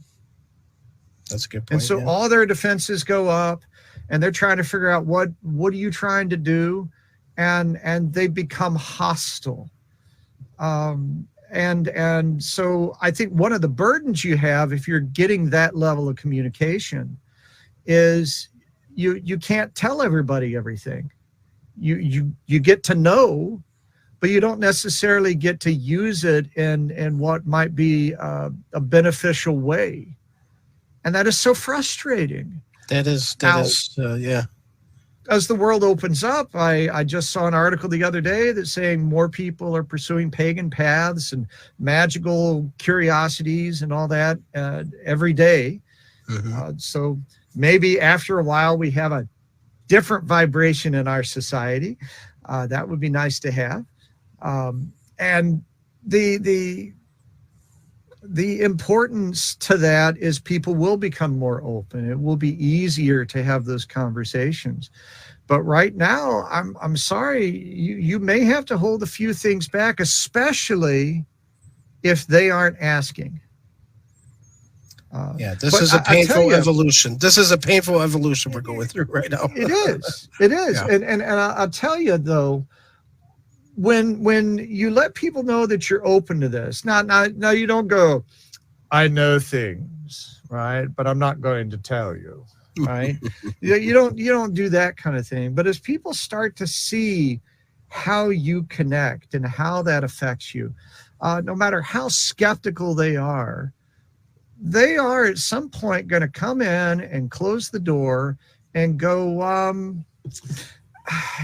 That's a good point. And so all their defenses go up, and they're trying to figure out what are you trying to do, and they become hostile. And so I think one of the burdens you have if you're getting that level of communication is you can't tell everybody everything. You get to know, but you don't necessarily get to use it in what might be a beneficial way. And that is so frustrating. That is, yeah. As the world opens up, I just saw an article the other day that's saying more people are pursuing pagan paths and magical curiosities and all that every day. Mm-hmm. So maybe after a while we have a different vibration in our society. That would be nice to have. And the importance to that is people will become more open. It will be easier to have those conversations. But right now, I'm sorry, you may have to hold a few things back, especially if they aren't asking. This is a painful evolution. This is a painful evolution we're going through right now. It is. Yeah. And I'll tell you, though, when you let people know that you're open to this, now you don't go, I know things, right? But I'm not going to tell you, right? you don't do that kind of thing. But as people start to see how you connect and how that affects you, no matter how skeptical they are, they are at some point going to come in and close the door and go,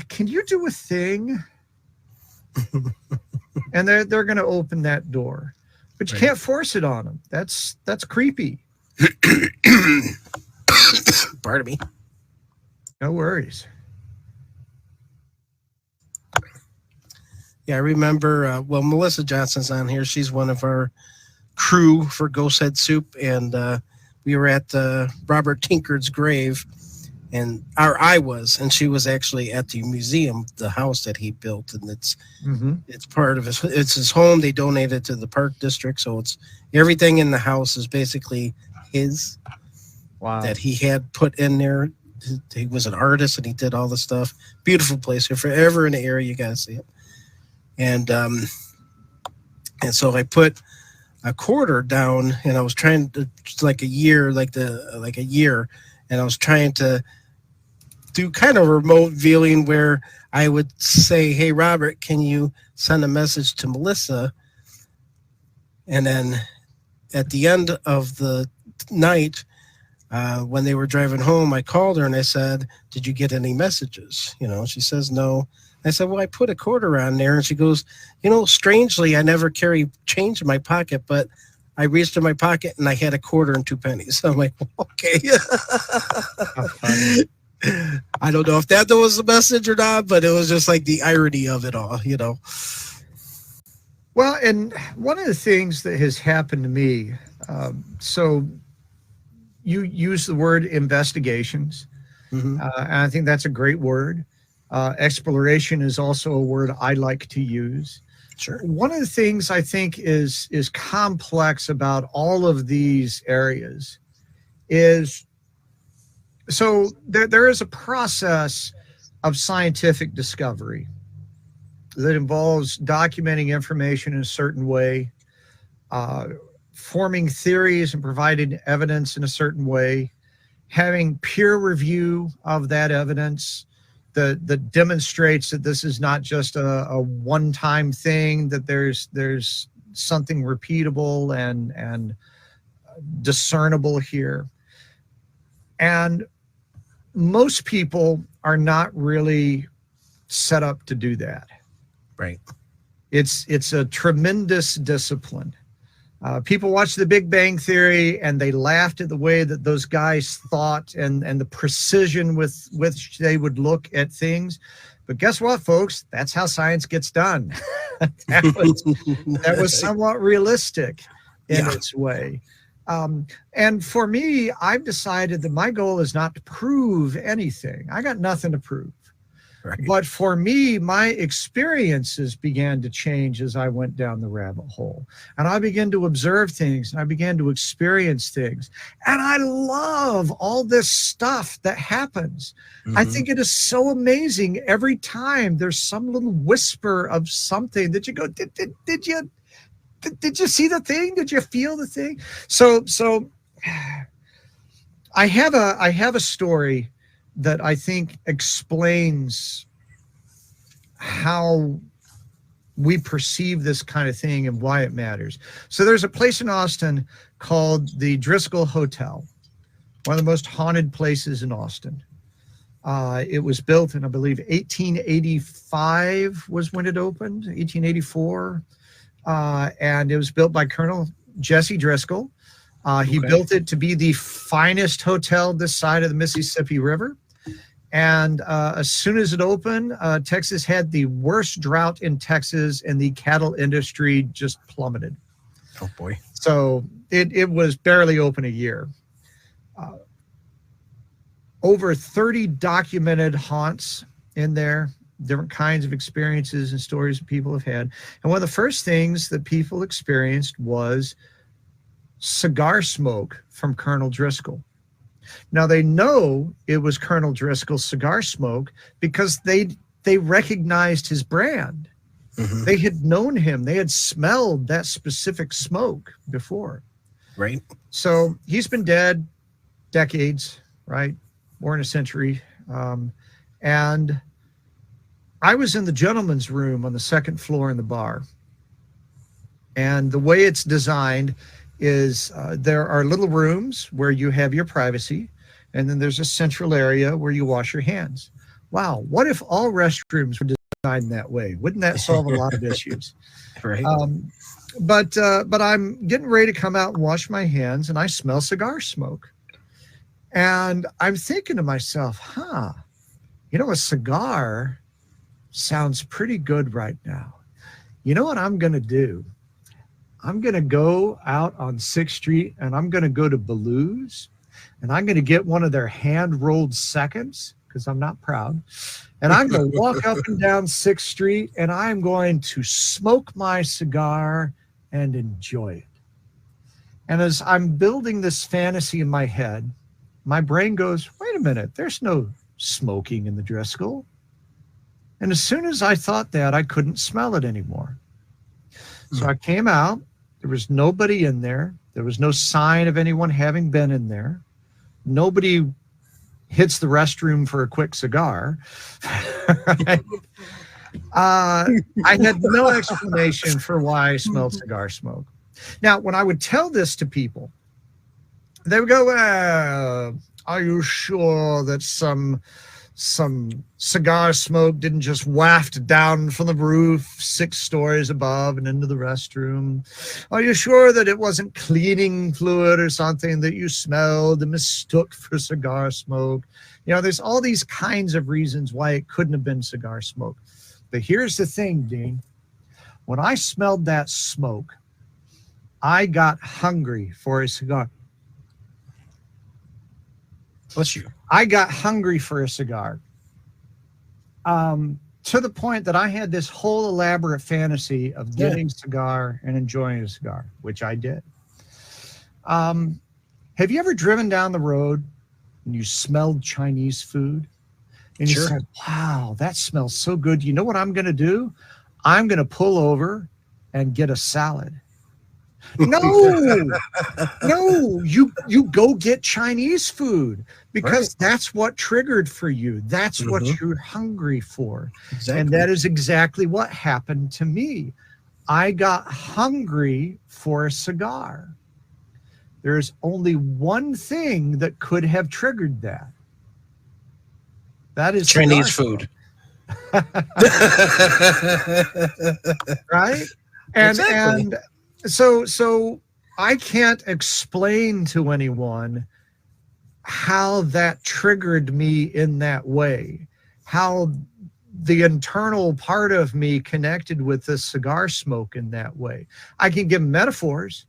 can you do a thing? And they're going to open that door, but you can't force it on them. That's creepy. Pardon me. No worries. Yeah, I remember, Melissa Johnson's on here. She's one of our crew for Ghost Head Soup, and we were at Robert Tinker's grave, and I was, and she was actually at the museum, the house that he built, and it's part of it's his home. They donated to the park district, so it's everything in the house is basically his. Wow. That he had put in there. He was an artist, and he did all the stuff. Beautiful place. If you're ever in the area, you gotta see it. And so I put a quarter down, and I was trying to like a year, and I was trying to do kind of a remote viewing where I would say, "Hey, Robert, can you send a message to Melissa?" And then at the end of the night, when they were driving home, I called her and I said, "Did you get any messages?" She says no. I said, "Well, I put a quarter on there." And she goes, "Strangely, I never carry change in my pocket, but I reached in my pocket and I had a quarter and 2 pennies." So I'm like, okay. I don't know if that was the message or not, but it was just like the irony of it all, Well, and one of the things that has happened to me, so you use the word investigations. And I think that's a great word. Exploration is also a word I like to use. Sure. One of the things I think is complex about all of these areas is, so there is a process of scientific discovery that involves documenting information in a certain way, forming theories and providing evidence in a certain way, having peer review of that evidence that demonstrates that this is not just a one-time thing, that there's something repeatable and discernible here. And most people are not really set up to do that. Right. It's a tremendous discipline. People watch The Big Bang Theory and they laughed at the way that those guys thought and the precision with which they would look at things. But guess what, folks? That's how science gets done. that was somewhat realistic in its way. And for me, I've decided that my goal is not to prove anything. I got nothing to prove. Right. But for me, my experiences began to change as I went down the rabbit hole. And I began to observe things and I began to experience things. And I love all this stuff that happens. I think it is so amazing. Every time there's some little whisper of something that you go, did you see the thing? Did you feel the thing? So I have a story that I think explains how we perceive this kind of thing and why it matters. So there's a place in Austin called the Driscoll Hotel, one of the most haunted places in Austin. It was built in, I believe, 1885 was when it opened, 1884. And it was built by Colonel Jesse Driscoll. He built it to be the finest hotel this side of the Mississippi River. And as soon as it opened, Texas had the worst drought in Texas, and the cattle industry just plummeted. Oh, boy. So it was barely open a year. Over 30 documented haunts in there, different kinds of experiences and stories that people have had. And one of the first things that people experienced was cigar smoke from Colonel Driscoll. Now they know it was Colonel Driscoll's cigar smoke because they recognized his brand. They had known him. They had smelled that specific smoke before. Right. So he's been dead decades, right? More than a century. And I was in the gentleman's room on the second floor in the bar. And the way it's designed is there are little rooms where you have your privacy, and then there's a central area where you wash your hands. Wow, what if all restrooms were designed that way? Wouldn't that solve a lot of issues? Right. But I'm getting ready to come out and wash my hands, and I smell cigar smoke. And I'm thinking to myself, a cigar sounds pretty good right now. You know what I'm going to do? I'm going to go out on 6th Street, and I'm going to go to Baloo's, and I'm going to get one of their hand-rolled seconds, because I'm not proud. And I'm going to walk up and down 6th Street, and I'm going to smoke my cigar and enjoy it. And as I'm building this fantasy in my head, my brain goes, wait a minute, there's no smoking in the Driscoll. And as soon as I thought that, I couldn't smell it anymore. So I came out. There was nobody in there. There was no sign of anyone having been in there. Nobody hits the restroom for a quick cigar. I had no explanation for why I smelled cigar smoke. Now, when I would tell this to people, they would go, are you sure that some cigar smoke didn't just waft down from the roof 6 stories above and into the restroom? Are you sure that it wasn't cleaning fluid or something that you smelled and mistook for cigar smoke? There's all these kinds of reasons why it couldn't have been cigar smoke. But here's the thing, Dean. When I smelled that smoke, I got hungry for a cigar. Bless you. I got hungry for a cigar. To the point that I had this whole elaborate fantasy of getting a cigar and enjoying a cigar, which I did. Have you ever driven down the road and you smelled Chinese food? And you said, wow, that smells so good. You know what I'm going to do? I'm going to pull over and get a salad. No, you go get Chinese food because that's what triggered for you. That's what you're hungry for. Exactly. And that is exactly what happened to me. I got hungry for a cigar. There's only one thing that could have triggered that. That is Chinese food. Right? And so I can't explain to anyone how that triggered me in that way, how the internal part of me connected with the cigar smoke in that way. I can give metaphors,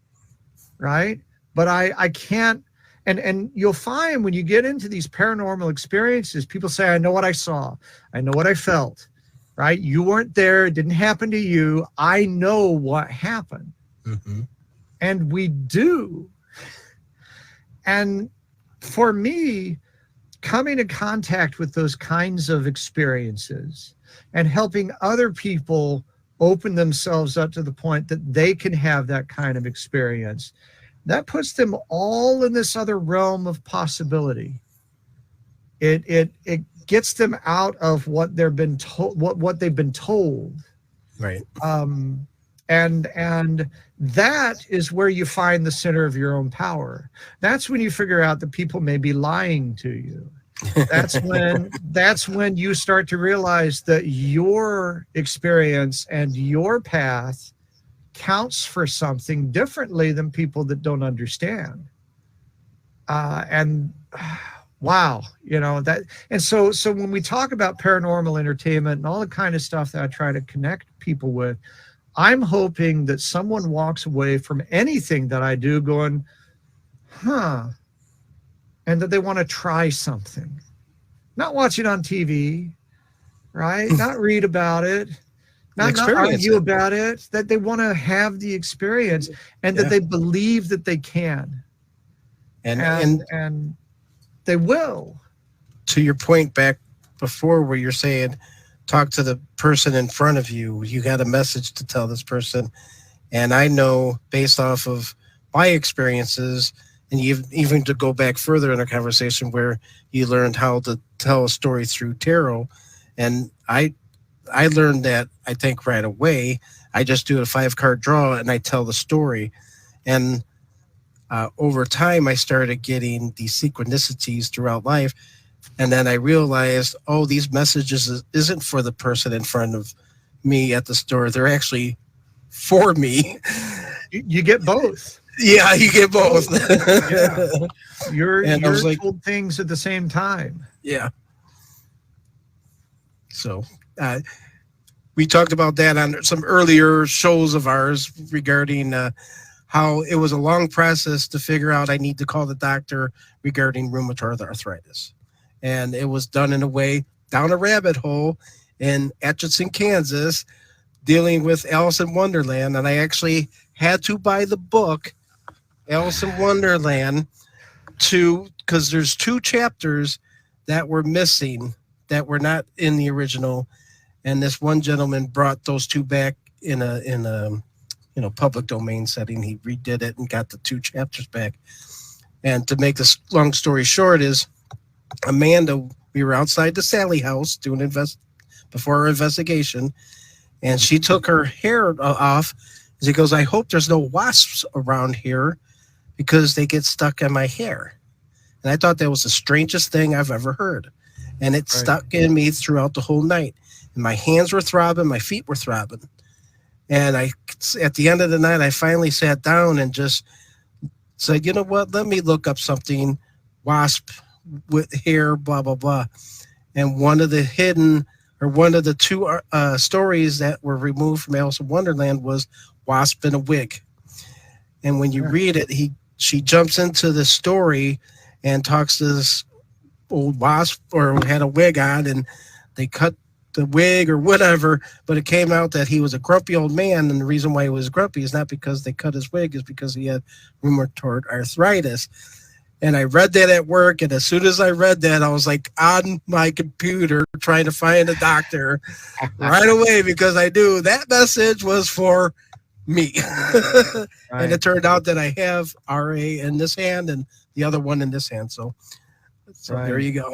right? But I can't. And you'll find when you get into these paranormal experiences, people say, I know what I saw. I know what I felt, right? You weren't there. It didn't happen to you. I know what happened. Mm-hmm. And we do. And for me, coming in contact with those kinds of experiences and helping other people open themselves up to the point that they can have that kind of experience, that puts them all in this other realm of possibility. It gets them out of what they've been told, what they've been told. Right. And that is where you find the center of your own power. That's when you figure out that people may be lying to you. That's when you start to realize that your experience and your path counts for something differently than people that don't understand. And wow, that. And so when we talk about paranormal entertainment and all the kind of stuff that I try to connect people with, I'm hoping that someone walks away from anything that I do going, and that they want to try something. Not watch it on TV, right? Not read about it. Not argue about it. That they want to have the experience and that they believe that they can. And they will. To your point back before where you're saying, talk to the person in front of you. You got a message to tell this person. And I know based off of my experiences, and even to go back further in our conversation where you learned how to tell a story through tarot. And I learned that, I think, right away. I just do a 5-card draw and I tell the story. And over time, I started getting these synchronicities throughout life. And then I realized, oh, these messages isn't for the person in front of me at the store. They're actually for me. You get both. Yeah, you get both. Yeah. And I You're was like, told things at the same time. yeah. So we talked about that on some earlier shows of ours regarding how it was a long process to figure out I need to call the doctor regarding rheumatoid arthritis. And it was done in a way down a rabbit hole in Atchison, Kansas, dealing with Alice in Wonderland. And I actually had to buy the book, Alice in Wonderland, because there's 2 chapters that were missing that were not in the original. And this one gentleman brought those 2 back in a public domain setting. He redid it and got the 2 chapters back. And to make this long story short is Amanda, we were outside the Sally house doing before our investigation, and she took her hair off. She goes, I hope there's no wasps around here because they get stuck in my hair. And I thought that was the strangest thing I've ever heard. And it stuck in me throughout the whole night. And my hands were throbbing, my feet were throbbing. And at the end of the night, I finally sat down and just said, you know what, let me look up something, wasp with hair, blah, blah, blah. And one of the 2 stories that were removed from Alice in Wonderland was Wasp in a Wig. And when you read it, she jumps into the story and talks to this old wasp or had a wig on, and they cut the wig or whatever, but it came out that he was a grumpy old man, and the reason why he was grumpy is not because they cut his wig, is because he had rheumatoid arthritis. And I read that at work, and as soon as I read that, I was like on my computer trying to find a doctor right away, because I knew that message was for me. And it turned out that I have RA in this hand and the other one in this hand. So there you go.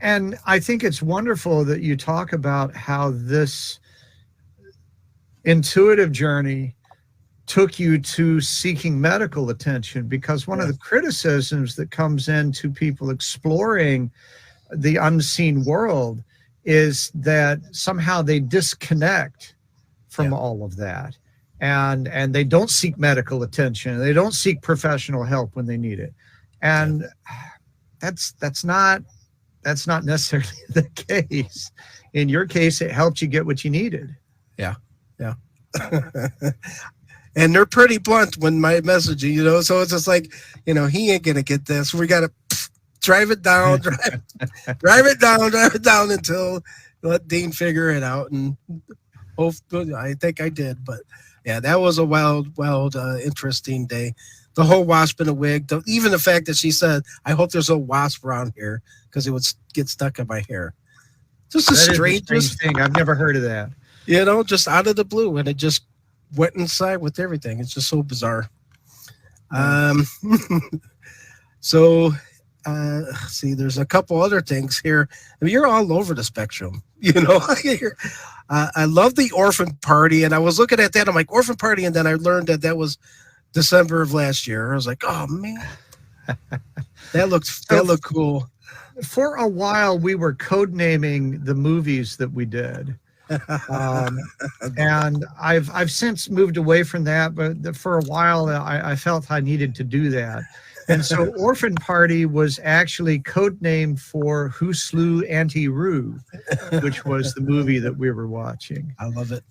And I think it's wonderful that you talk about how this intuitive journey took you to seeking medical attention, because one of the criticisms that comes into people exploring the unseen world is that somehow they disconnect from all of that, and they don't seek medical attention, they don't seek professional help when they need it. And that's not necessarily the case. In your case, it helped you get what you needed. Yeah. And they're pretty blunt when my messaging, so it's just like, he ain't gonna get this. We gotta drive it down until let Dean figure it out. And I think I did, but yeah, that was a wild, interesting day. The whole wasp in a wig, even the fact that she said, I hope there's a wasp around here because it would get stuck in my hair. Just a strange thing. I've never heard of that. Just out of the blue, and it just went inside with everything. It's just so bizarre. So see, there's a couple other things here. I mean, you're all over the spectrum. I love the orphan party, and I was looking at that. I'm like, orphan party, and then I learned that was December of last year. I was like, oh man, that looked cool. For a while, we were codenaming the movies that we did. And I've since moved away from that, but for a while I felt I needed to do that. And so Orphan Party was actually codenamed for Who Slew Auntie Roo, which was the movie that we were watching. I love it.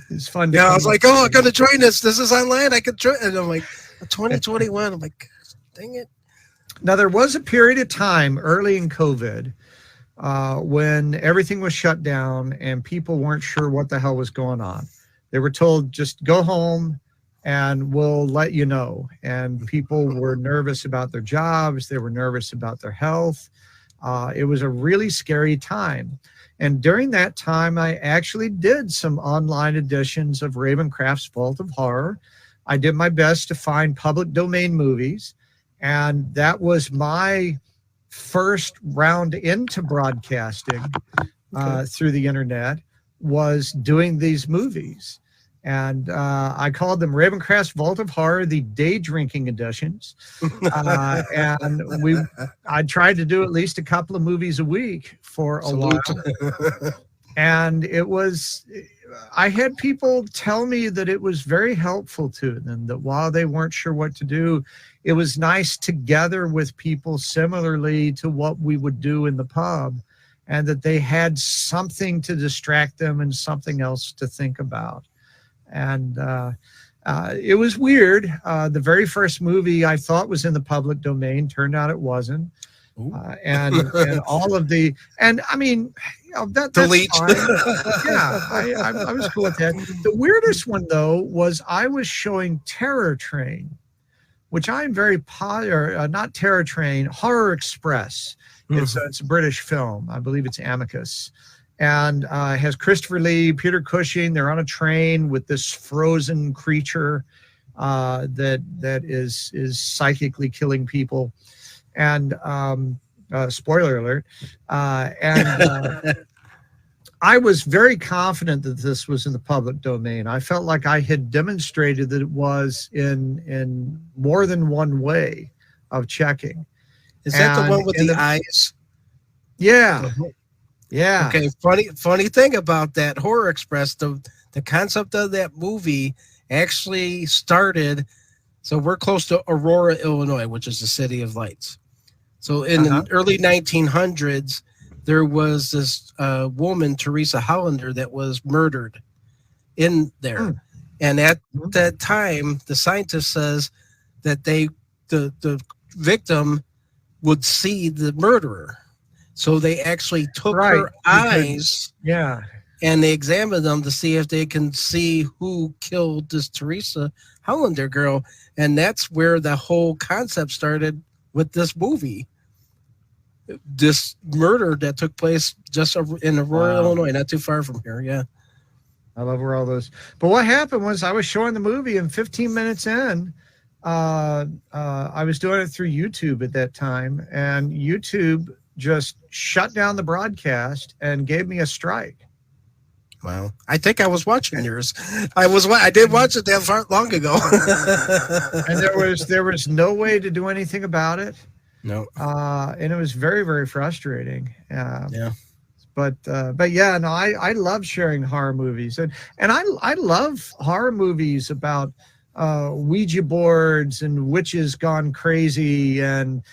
It's fun. Yeah, I was like, oh, I'm going to join this. This is online. I could join. And I'm like, 2021. I'm like, dang it. Now, there was a period of time early in COVID when everything was shut down and people weren't sure what the hell was going on. They were told, just go home and we'll let you know. And people were nervous about their jobs. They were nervous about their health. It was a really scary time. And during that time, I actually did some online editions of Ravencraft's Vault of Horror. I did my best to find public domain movies. And that was my first round into broadcasting through the internet, was doing these movies. And I called them Ravencraft's Vault of Horror, the day drinking editions. And I tried to do at least a couple of movies a week for a while. And I had people tell me that it was very helpful to them, that while they weren't sure what to do, it was nice to gather with people similarly to what we would do in the pub, and that they had something to distract them and something else to think about. And it was weird. The very first movie I thought was in the public domain turned out it wasn't. And all of the, and I mean, that's delete. fine. Yeah, I was cool with that. The weirdest one though was I was showing Terror Train, which I'm very popular. Not Terror Train, Horror Express. It's a British film. I believe it's Amicus, and has Christopher Lee, Peter Cushing. They're on a train with this frozen creature that is psychically killing people. And spoiler alert. I was very confident that this was in the public domain. I felt like I had demonstrated that it was in more than one way of checking. Is that the one with the eyes? Yeah. Yeah. Okay. Funny thing about that Horror Express, the concept of that movie actually started. So we're close to Aurora, Illinois, which is the city of lights. So in the early 1900s, there was this woman, Teresa Hollander, that was murdered in there. And at that time, the scientist says that the victim would see the murderer. So they actually took her eyes and they examined them to see if they can see who killed this Teresa Hollander girl. And that's where the whole concept started with this movie. This murder that took place just in Aurora, Illinois, not too far from here. Yeah. I love where all those. But what happened was I was showing the movie, and 15 minutes in, I was doing it through YouTube at that time, and YouTube just shut down the broadcast and gave me a strike. Wow. I think I was watching yours. I did watch it that far long ago. And there was no way to do anything about it. No. And it was very, very frustrating. Yeah. But yeah, no, I love sharing horror movies, and I love horror movies about Ouija boards and witches gone crazy and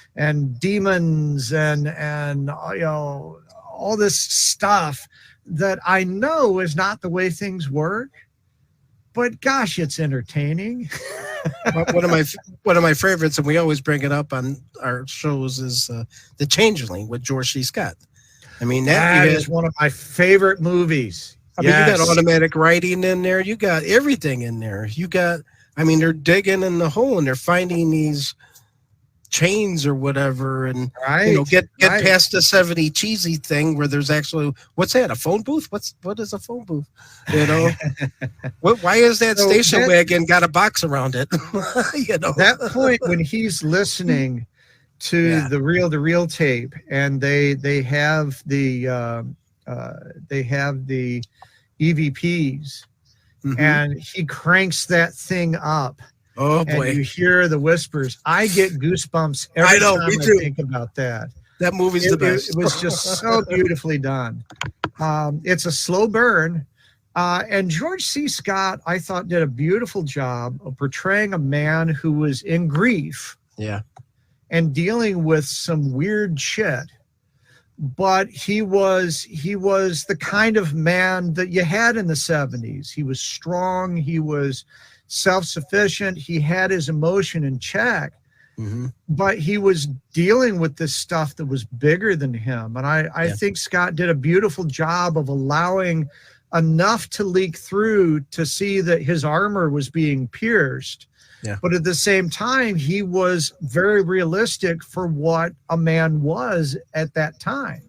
demons and you know, all this stuff that I know is not the way things work, but gosh, it's entertaining. One of my favorites, and we always bring it up on our shows, is The Changeling with George C. Scott. I mean, that is one of my favorite movies. I mean, you got automatic writing in there. You got everything in there. They're digging in the hole and they're finding these chains or whatever, and get past the 70 cheesy thing where there's actually, what's that, a phone booth? What is a phone booth? You know, why is that station wagon got a box around it? You know, that point when he's listening to the reel tape, and they have the EVPs, and he cranks that thing up. Oh boy! And you hear the whispers. I get goosebumps every time I think about that. That movie's the best. It was just so beautifully done. It's a slow burn, and George C. Scott, I thought, did a beautiful job of portraying a man who was in grief. Yeah. And dealing with some weird shit. But he was the kind of man that you had in the 70s. He was strong. He was self-sufficient. He had his emotion in check. But he was dealing with this stuff that was bigger than him. And I think Scott did a beautiful job of allowing enough to leak through to see that his armor was being pierced. Yeah. But at the same time, he was very realistic for what a man was at that time.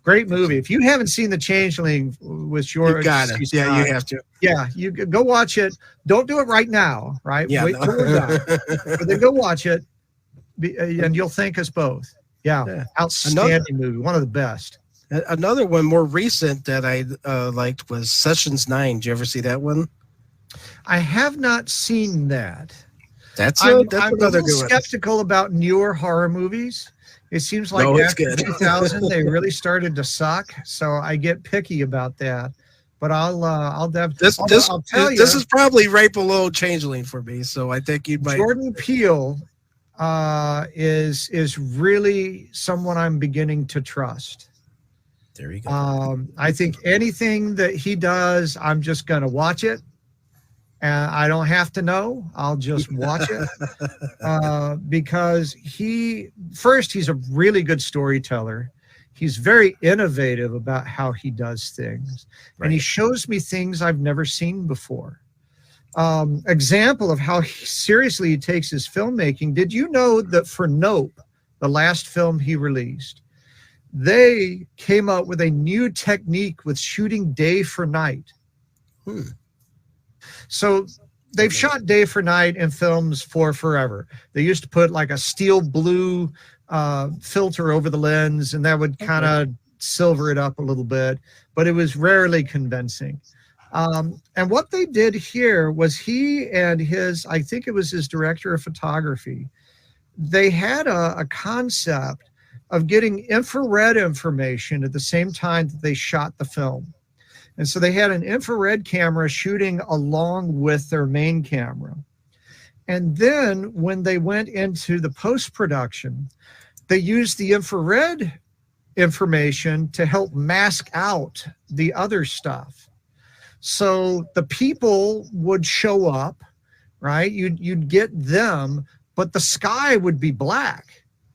Great movie. If you haven't seen The Changeling with George, you got it. Yeah, you have to. Yeah, you go watch it. Don't do it right now, right? Yeah, wait till we're done. But then go watch it, and you'll thank us both. Yeah. Outstanding movie. One of the best. Another one more recent that I liked was Sessions 9. Did you ever see that one? I have not seen that. That's I'm a another little good one. skeptical about newer horror movies. It seems like No, it's after good. 2000 they really started to suck, so I get picky about that. But I'll This I'll tell you, this is probably right below Changeling for me, so I think you might. Jordan Peele is really someone I'm beginning to trust. There you go. I think anything that he does, I'm just going to watch it. And I don't have to know. I'll just watch it because he's a really good storyteller. He's very innovative about how he does things. Right. And he shows me things I've never seen before. Example of how seriously he takes his filmmaking. Did you know that for Nope, the last film he released, they came up with a new technique with shooting day for night? So they've shot day for night in films for forever. They used to put like a steel blue filter over the lens, and that would kind of silver it up a little bit, but it was rarely convincing. And what they did here was he and I think it was his director of photography, they had a concept of getting infrared information at the same time that they shot the film. And so they had an infrared camera shooting along with their main camera. And then when they went into the post-production, they used the infrared information to help mask out the other stuff. So the people would show up, right? You'd get them, but the sky would be black.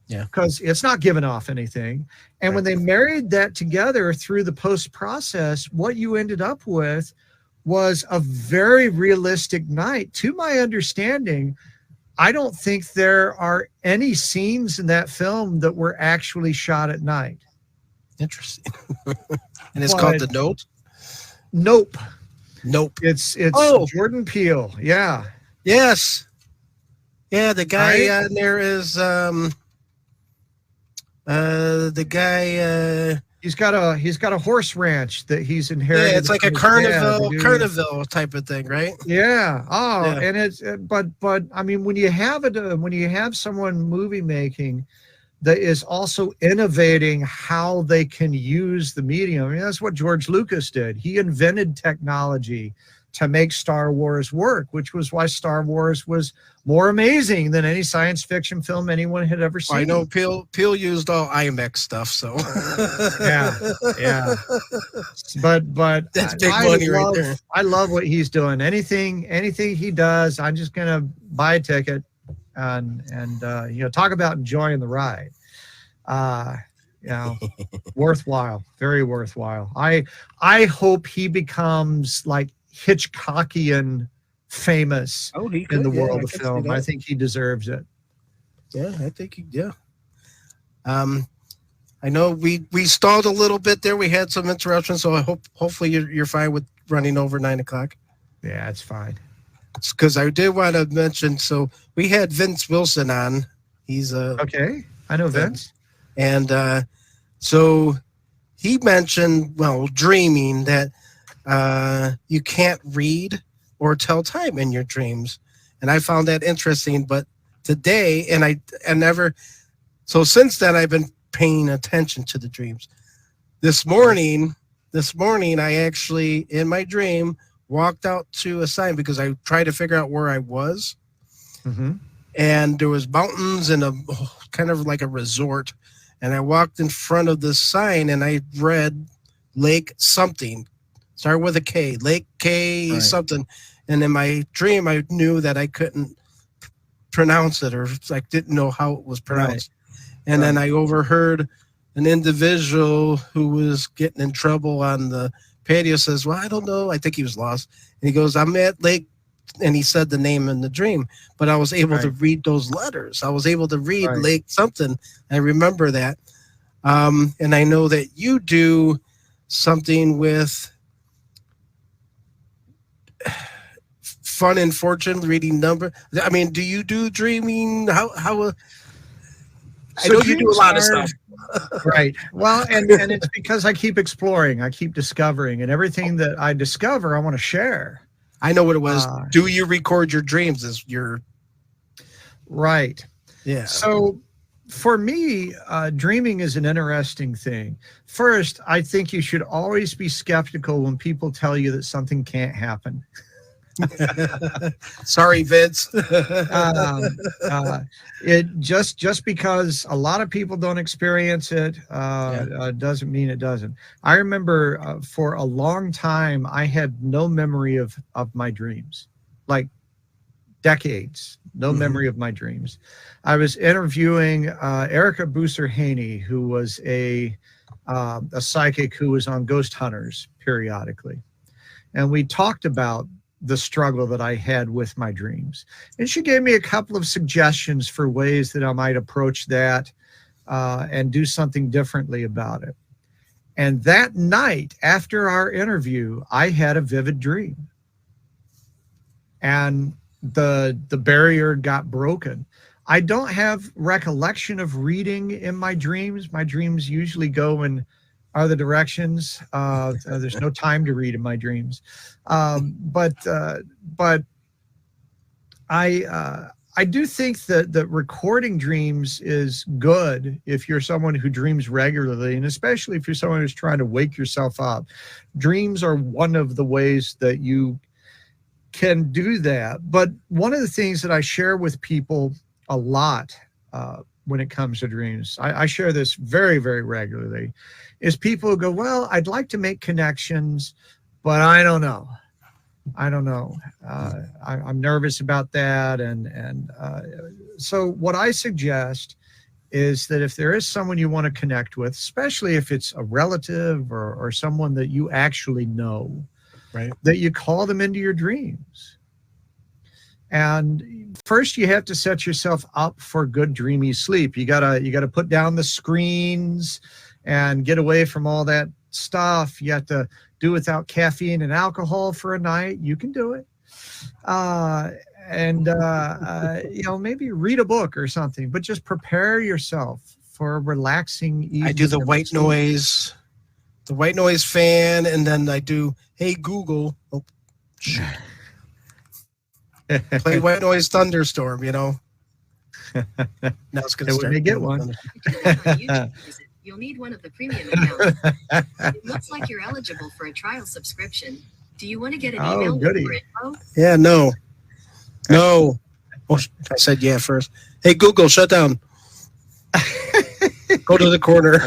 Yeah, because it's not giving off anything. And when they married that together through the post process, what you ended up with was a very realistic night. To my understanding, I don't think there are any scenes in that film that were actually shot at night. Interesting. And it's called The Note? Nope. It's Jordan Peele. Yeah. Yes. Yeah, the guy on there is the guy he's got a horse ranch that he's inherited. Yeah, it's like a carnival type of thing, right? Yeah. And it's but I mean, when you have someone movie making that is also innovating how they can use the medium. I mean, that's what George Lucas did. He invented technology to make Star Wars work, which was why Star Wars was more amazing than any science fiction film anyone had ever seen. I know Peele used all IMAX stuff, so yeah. But that's big money right there. I love what he's doing. Anything he does, I'm just gonna buy a ticket and talk about enjoying the ride. Worthwhile, very worthwhile. I hope he becomes like Hitchcockian famous in the world of film. I think he deserves it. Yeah, I think I know we stalled a little bit there. We had some interruptions, so hopefully you're fine with running over 9 o'clock. Yeah, it's fine. It's because I did want to mention. So we had Vince Wilson on. He's okay. I know Vince, and so he mentioned dreaming that you can't read or tell time in your dreams, and I found that interesting. But today, so since then I've been paying attention to the dreams. This morning I actually in my dream walked out to a sign because I tried to figure out where I was, and there was mountains and a kind of like a resort, and I walked in front of this sign and I read Lake something. Started with a K, Lake K something. And in my dream, I knew that I couldn't pronounce it, or I didn't know how it was pronounced. And then I overheard an individual who was getting in trouble on the patio says, well, I don't know. I think he was lost. And he goes, I'm at Lake, and he said the name in the dream, but I was able to read those letters. I was able to read Lake something. I remember that. And I know that you do something with fun and fortune, reading number. I mean, do you do dreaming? How I know you do a lot of stuff. Right. Well, and it's because I keep exploring, I keep discovering, and everything that I discover, I want to share. I know what it was. Do you record your dreams as your... Right. Yeah. So for me, dreaming is an interesting thing. First, I think you should always be skeptical when people tell you that something can't happen. Sorry, Vince. It just because a lot of people don't experience it doesn't mean it doesn't. I remember for a long time I had no memory of my dreams, like decades, no memory of my dreams. I was interviewing Erica Booser-Haney, who was a psychic who was on Ghost Hunters periodically, and we talked about the struggle that I had with my dreams. And she gave me a couple of suggestions for ways that I might approach that and do something differently about it. And that night after our interview, I had a vivid dream. And the barrier got broken. I don't have recollection of reading in my dreams. My dreams usually go in other directions. There's no time to read in my dreams. But I do think that recording dreams is good if you're someone who dreams regularly, and especially if you're someone who's trying to wake yourself up. Dreams are one of the ways that you can do that. But one of the things that I share with people a lot when it comes to dreams, I share this very, very regularly, is people who go, well, I'd like to make connections, but I don't know. I'm nervous about that. And so what I suggest is that if there is someone you want to connect with, especially if it's a relative or someone that you actually know, right, that you call them into your dreams. And first you have to set yourself up for good dreamy sleep. You gotta put down the screens and get away from all that stuff. You have to do without caffeine and alcohol for a night. You can do it. Maybe read a book or something, but just prepare yourself for a relaxing evening. I do the white noise fan, and then I do, hey, Google. Oh, shoot. Play white noise thunderstorm, Now it's going to start. When they get one. You'll need one of the premium accounts. It looks like you're eligible for a trial subscription. Do you want to get an email for info? Yeah, no. Oh, I said yeah first. Hey, Google, shut down. Go to the corner.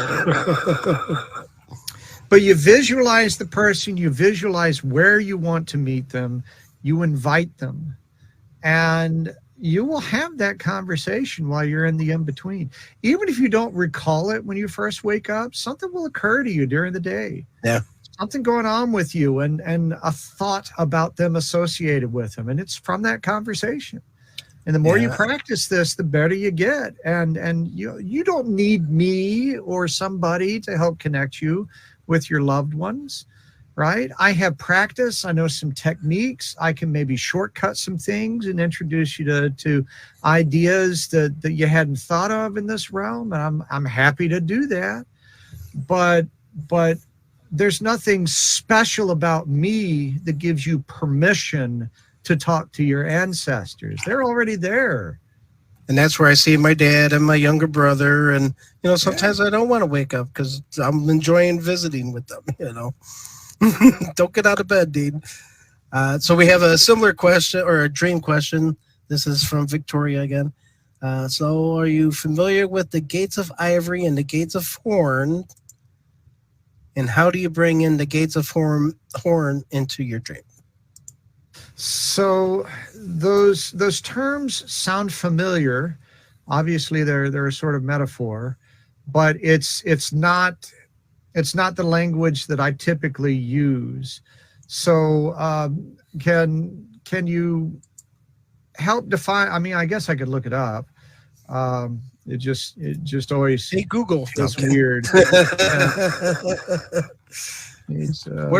But you visualize the person, you visualize where you want to meet them, you invite them, and you will have that conversation while you're in the in-between. Even if you don't recall it when you first wake up, something will occur to you during the day. Yeah. Something going on with you and a thought about them associated with them. And it's from that conversation. And the more you practice this, the better you get. And you don't need me or somebody to help connect you with your loved ones. Right? I have practice. I know some techniques. I can maybe shortcut some things and introduce you to ideas that you hadn't thought of in this realm. And I'm happy to do that. But there's nothing special about me that gives you permission to talk to your ancestors. They're already there. And that's where I see my dad and my younger brother. And, sometimes I don't want to wake up because I'm enjoying visiting with them, Don't get out of bed, Dean. So we have a similar question, or a dream question. This is from Victoria again. So are you familiar with the Gates of Ivory and the Gates of Horn? And how do you bring in the Gates of Horn into your dream? So those terms sound familiar. Obviously, they're a sort of metaphor, but it's not the language that I typically use. So can you help define? I mean, I guess I could look it up. It just always, hey, Google, feels weird. What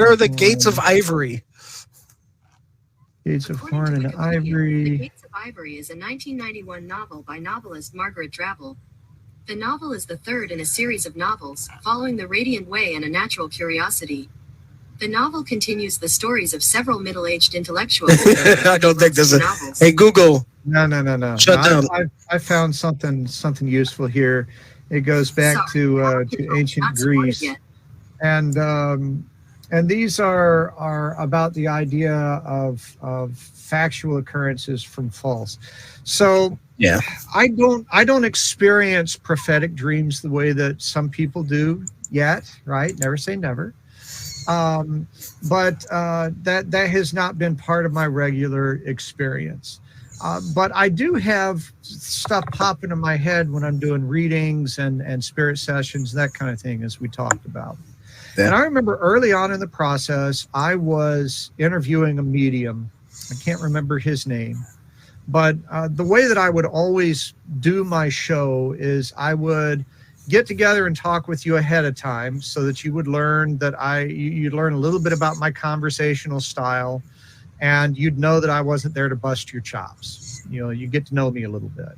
are the Gates of Ivory? Gates of Horn and Ivory. The Gates of Ivory is a 1991 novel by novelist Margaret Drabble. The novel is the third in a series of novels, following The Radiant Way and A Natural Curiosity. The novel continues the stories of several middle-aged intellectuals. I don't think there's a. novels. Hey, Google, No. shut down. I found something useful here. It goes back to ancient Not supported Greece, yet. and these are about the idea of factual occurrences from false. So Yeah. I don't experience prophetic dreams the way that some people do yet, right? Never say never. But that has not been part of my regular experience. But I do have stuff popping in my head when I'm doing readings and spirit sessions, that kind of thing, as we talked about. Yeah. And I remember early on in the process, I was interviewing a medium. I can't remember his name. But the way that I would always do my show is I would get together and talk with you ahead of time so that you would learn that you'd learn a little bit about my conversational style, and you'd know that I wasn't there to bust your chops. You know, you get to know me a little bit.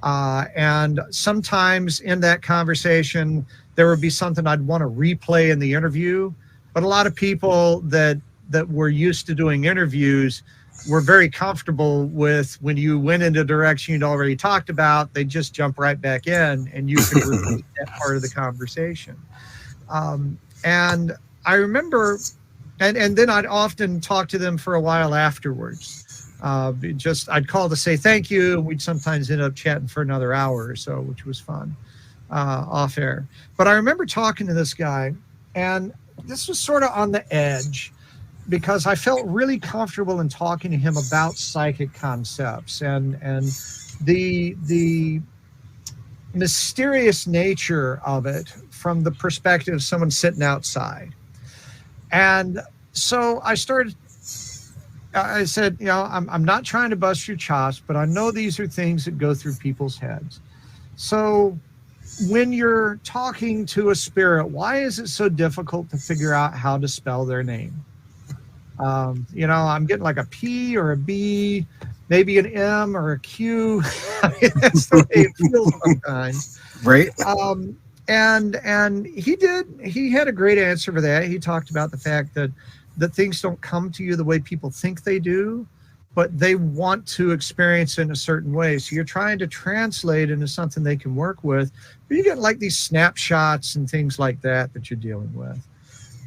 And sometimes in that conversation, there would be something I'd want to replay in the interview. But a lot of people that were used to doing interviews were very comfortable with when you went into a direction you'd already talked about, they just jump right back in and you could repeat that part of the conversation. And I remember, and then I'd often talk to them for a while afterwards. I'd call to say thank you, and we'd sometimes end up chatting for another hour or so, which was fun, off air. But I remember talking to this guy, and this was sort of on the edge, because I felt really comfortable in talking to him about psychic concepts and the mysterious nature of it from the perspective of someone sitting outside. And so I said, you know, I'm not trying to bust your chops, but I know these are things that go through people's heads. So when you're talking to a spirit, why is it so difficult to figure out how to spell their name? You know, I'm getting like a P or a B, maybe an M or a Q. I mean, that's the way it feels sometimes. Right. And he had a great answer for that. He talked about the fact that things don't come to you the way people think they do, but they want to experience it in a certain way. So you're trying to translate into something they can work with, but you get like these snapshots and things like that you're dealing with.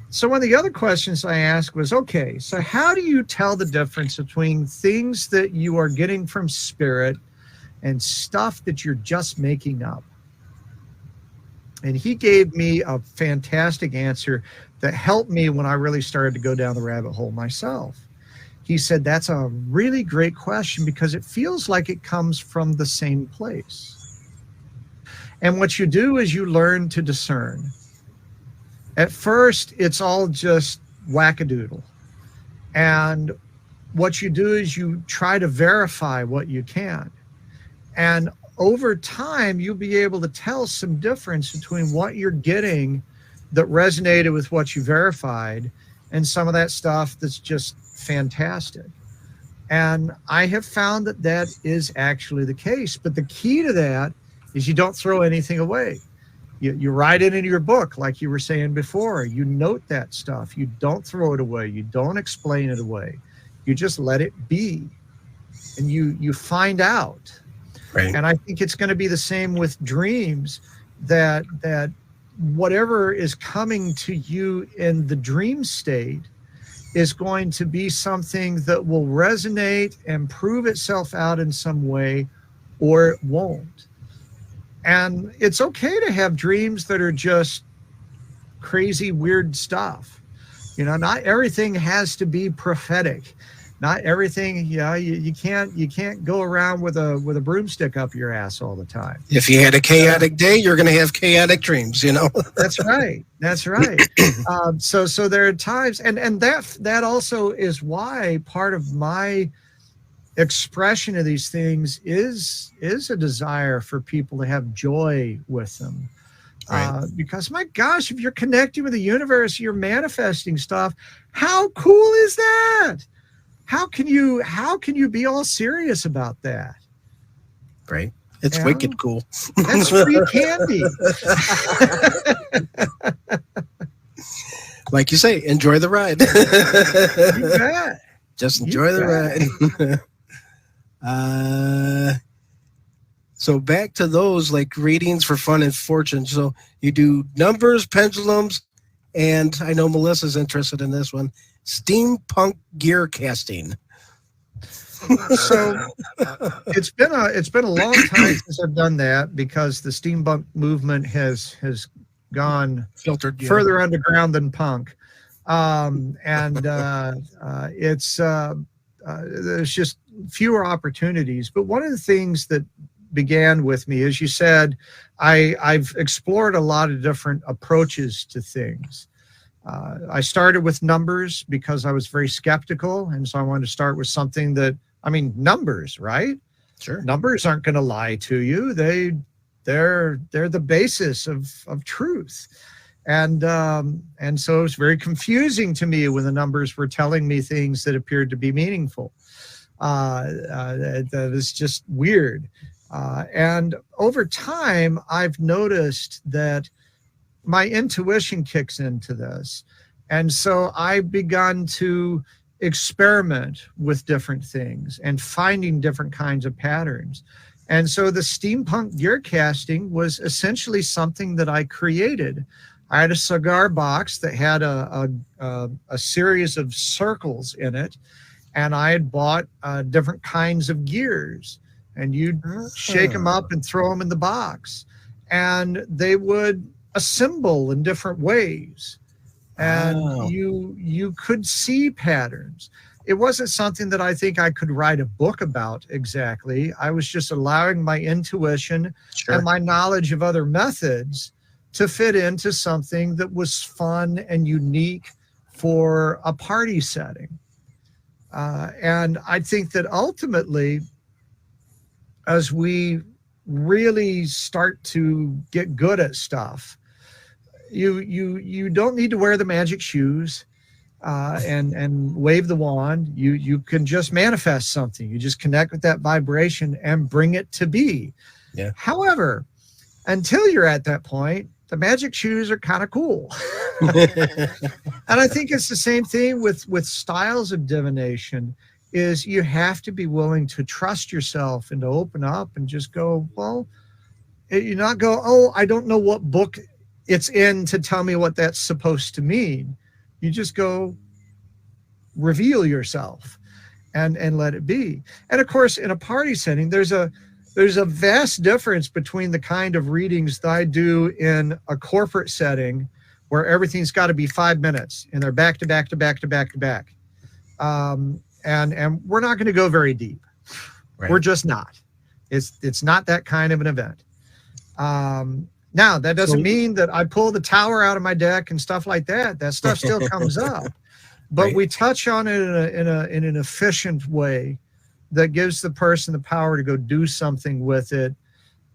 So one of the other questions I asked was, okay, so how do you tell the difference between things that you are getting from spirit and stuff that you're just making up? And he gave me a fantastic answer that helped me when I really started to go down the rabbit hole myself. He said, that's a really great question because it feels like it comes from the same place. And what you do is you learn to discern. At first, it's all just wackadoodle. And what you do is you try to verify what you can. And over time, you'll be able to tell some difference between what you're getting that resonated with what you verified and some of that stuff that's just fantastic. And I have found that is actually the case. But the key to that is you don't throw anything away. You write it into your book, like you were saying before. You note that stuff. You don't throw it away. You don't explain it away. You just let it be. And you find out. Right. And I think it's going to be the same with dreams, that whatever is coming to you in the dream state is going to be something that will resonate and prove itself out in some way, or it won't. And it's okay to have dreams that are just crazy, weird stuff. You know, not everything has to be prophetic. Not everything, you can't go around with a broomstick up your ass all the time. If you had a chaotic day, you're going to have chaotic dreams, you know? That's right. So there are times, and that also is why part of my expression of these things is a desire for people to have joy with them. Right. Because my gosh, if you're connecting with the universe, you're manifesting stuff. How cool is that? How can you be all serious about that? Right. It's wicked cool. That's free candy. Like you say, enjoy the ride. You bet. Just enjoy the ride. So back to those like readings for fun and fortune. So you do numbers, pendulums, and I know Melissa's interested in this one, steampunk gear casting. So it's been a long time since I've done that, because the steampunk movement has gone Filtered further underground than punk, there's just fewer opportunities. But one of the things that began with me, as you said, I've explored a lot of different approaches to things. I started with numbers because I was very skeptical, and so I wanted to start with something that, I mean, numbers, right? Sure. Numbers aren't going to lie to you. They're the basis of truth. And so it was very confusing to me when the numbers were telling me things that appeared to be meaningful. That was just weird. And over time, I've noticed that my intuition kicks into this. And so I've begun to experiment with different things and finding different kinds of patterns. And so the steampunk gear casting was essentially something that I created. I had a cigar box that had a series of circles in it, and I had bought different kinds of gears, and you'd shake them up and throw them in the box, and they would assemble in different ways. And you could see patterns. It wasn't something that I think I could write a book about exactly. I was just allowing my intuition and my knowledge of other methods to fit into something that was fun and unique for a party setting. And I think that ultimately, as we really start to get good at stuff, you don't need to wear the magic shoes and wave the wand. You can just manifest something. You just connect with that vibration and bring it to be. Yeah. However, until you're at that point, the magic shoes are kind of cool. And I think it's the same thing with styles of divination, is you have to be willing to trust yourself and to open up and just go, well, you not go, oh, I don't know what book it's in to tell me what that's supposed to mean. You just go reveal yourself and let it be. And of course, in a party setting, there's a vast difference between the kind of readings that I do in a corporate setting where everything's got to be 5 minutes and they're back to back to back to back to back. And we're not going to go very deep. Right. We're just not. It's not that kind of an event. Now, that doesn't mean that I pull the tower out of my deck and stuff like that. That stuff still comes up. But we touch on it in an efficient way that gives the person the power to go do something with it.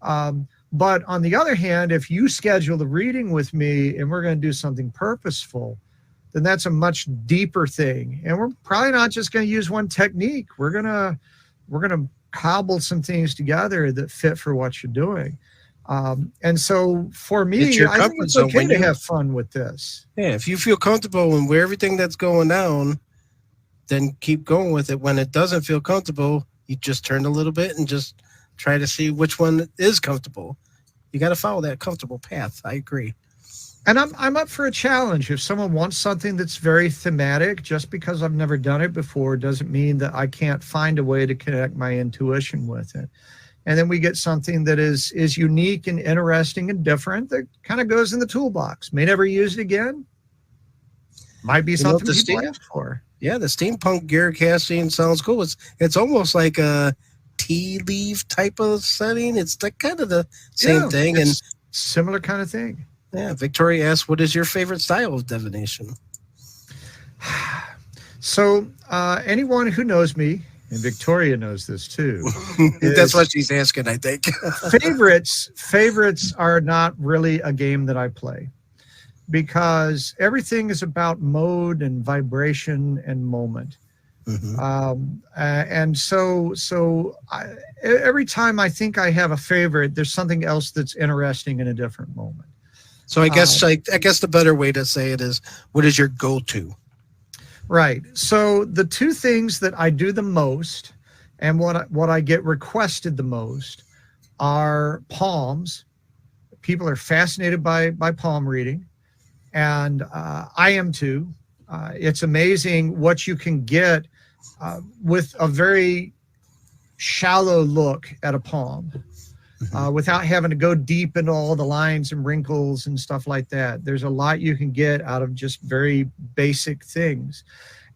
But on the other hand, if you schedule the reading with me and we're going to do something purposeful, then that's a much deeper thing. And we're probably not just going to use one technique. We're going to cobble some things together that fit for what you're doing. And so for me, I think it's okay to have fun with this. Yeah, if you feel comfortable and where everything that's going down, then keep going with it. When it doesn't feel comfortable, you just turn a little bit and just try to see which one is comfortable. You got to follow that comfortable path. I agree. And I'm up for a challenge. If someone wants something that's very thematic, just because I've never done it before doesn't mean that I can't find a way to connect my intuition with it. And then we get something that is unique and interesting and different that kind of goes in the toolbox. May never use it again. Might be something people ask for. Yeah, the steampunk gear casting sounds cool. It's almost like a tea leaf type of setting. It's like kind of the same thing. And similar kind of thing. Yeah, Victoria asks, what is your favorite style of divination? So anyone who knows me, and Victoria knows this too. That's what she's asking, I think. Favorites are not really a game that I play, because everything is about mode and vibration and moment. And so every time I think I have a favorite, there's something else that's interesting in a different moment. So I guess the better way to say it is, what is your go-to? Right. So the two things that I do the most and what I get requested the most are palms. People are fascinated by palm reading, and I am too. It's amazing what you can get with a very shallow look at a palm. Without having to go deep into all the lines and wrinkles and stuff like that. There's a lot you can get out of just very basic things.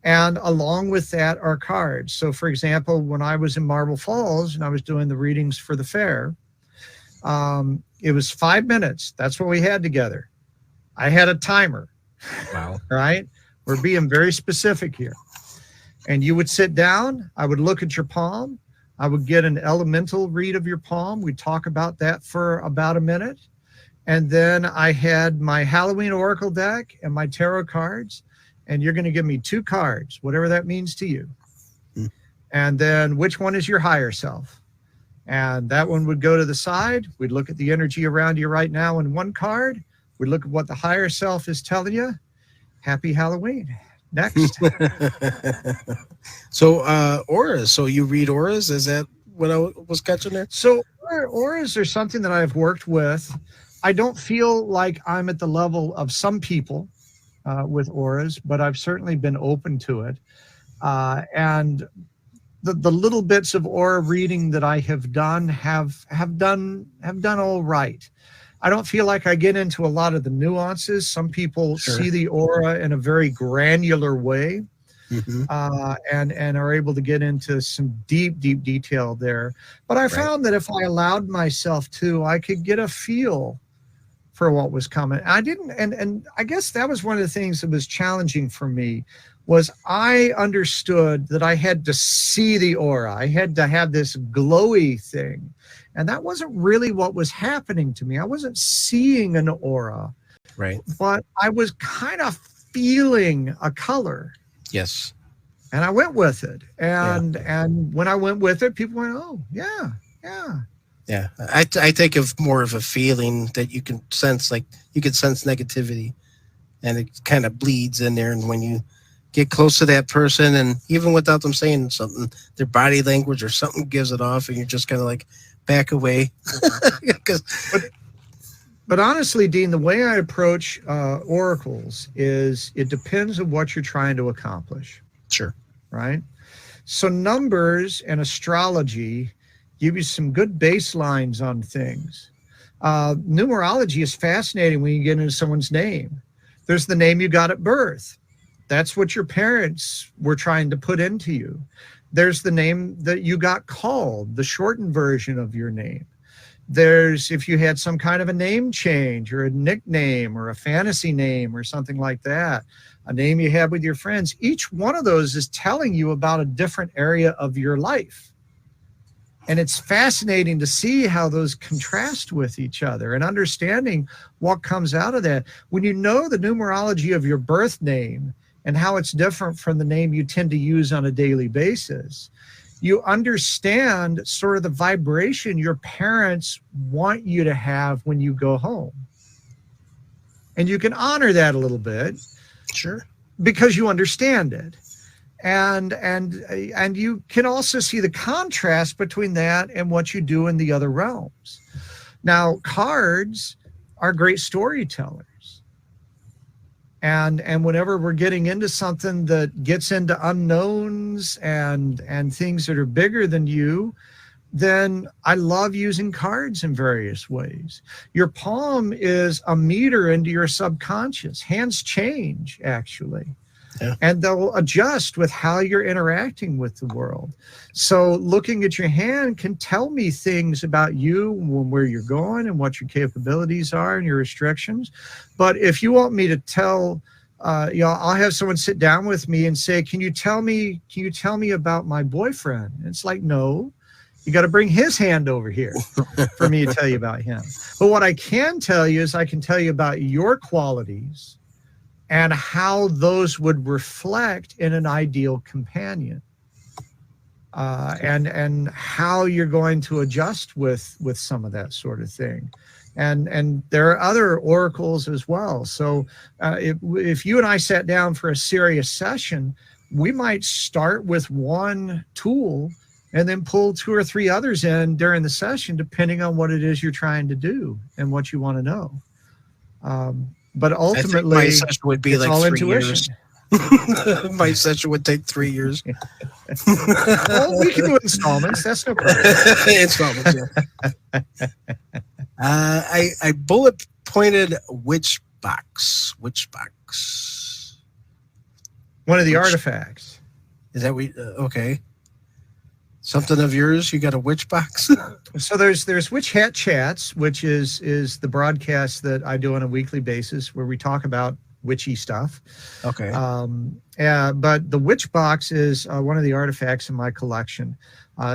And along with that are cards. So for example, when I was in Marble Falls and I was doing the readings for the fair, it was 5 minutes. That's what we had together. I had a timer. Wow. Right? We're being very specific here. And you would sit down, I would look at your palm, I would get an elemental read of your palm. We'd talk about that for about a minute. And then I had my Halloween Oracle deck and my tarot cards. And you're going to give me 2 cards, whatever that means to you. And then which one is your higher self? And that one would go to the side. We'd look at the energy around you right now in one card. We'd look at what the higher self is telling you. Happy Halloween. Next. So auras. So you read auras? Is that what I was catching there? So auras are something that I've worked with. I don't feel like I'm at the level of some people with auras, but I've certainly been open to it. And the little bits of aura reading that I have done have done all right. I don't feel like I get into a lot of the nuances. Some people see the aura in a very granular way, and are able to get into some deep detail there. But I found that if I allowed myself to, I could get a feel for what was coming. I didn't, and I guess that was one of the things that was challenging for me, was I understood that I had to see the aura. I had to have this glowy thing. And that wasn't really what was happening to me. I wasn't seeing an aura. Right. But I was kind of feeling a color. Yes. And I went with it. And when I went with it, people went, oh, yeah. Yeah. I think of more of a feeling that you can sense, like you can sense negativity, and it kind of bleeds in there. And when you get close to that person, and even without them saying something, their body language or something gives it off, and you're just kind of like, back away. But honestly, Dean, the way I approach oracles is it depends on what you're trying to accomplish. Sure. Right? So numbers and astrology give you some good baselines on things. Numerology is fascinating when you get into someone's name. There's the name you got at birth. That's what your parents were trying to put into you. There's the name that you got called, the shortened version of your name. There's, if you had some kind of a name change or a nickname or a fantasy name or something like that, a name you had with your friends, each one of those is telling you about a different area of your life. And it's fascinating to see how those contrast with each other and understanding what comes out of that. When you know the numerology of your birth name and how it's different from the name you tend to use on a daily basis, you understand sort of the vibration your parents want you to have when you go home. And you can honor that a little bit. Sure. Because you understand it. And you can also see the contrast between that and what you do in the other realms. Now, cards are great storytellers. And whenever we're getting into something that gets into unknowns and things that are bigger than you, then I love using cards in various ways. Your palm is a meter into your subconscious. Hands change, actually. Yeah. And they'll adjust with how you're interacting with the world. So looking at your hand can tell me things about you, where you're going and what your capabilities are and your restrictions. But if you want me to tell, I'll have someone sit down with me and say, can you tell me about my boyfriend? And it's like, no, you got to bring his hand over here for me to tell you about him. But what I can tell you is I can tell you about your qualities and how those would reflect in an ideal companion, and how you're going to adjust with some of that sort of thing. And there are other oracles as well. So if you and I sat down for a serious session, we might start with one tool and then pull 2 or 3 others in during the session, depending on what it is you're trying to do and what you want to know. But ultimately, my session would be it's like all 3 intuition. years. My session would take 3 years. Well, we can do installments. That's no problem. Installments, yeah. I bullet pointed which box? One of the Which- artifacts. Is that okay? Something of yours? You got a witch box? So there's Witch Hat Chats, which is the broadcast that I do on a weekly basis where we talk about witchy stuff. Okay. But the witch box is one of the artifacts in my collection.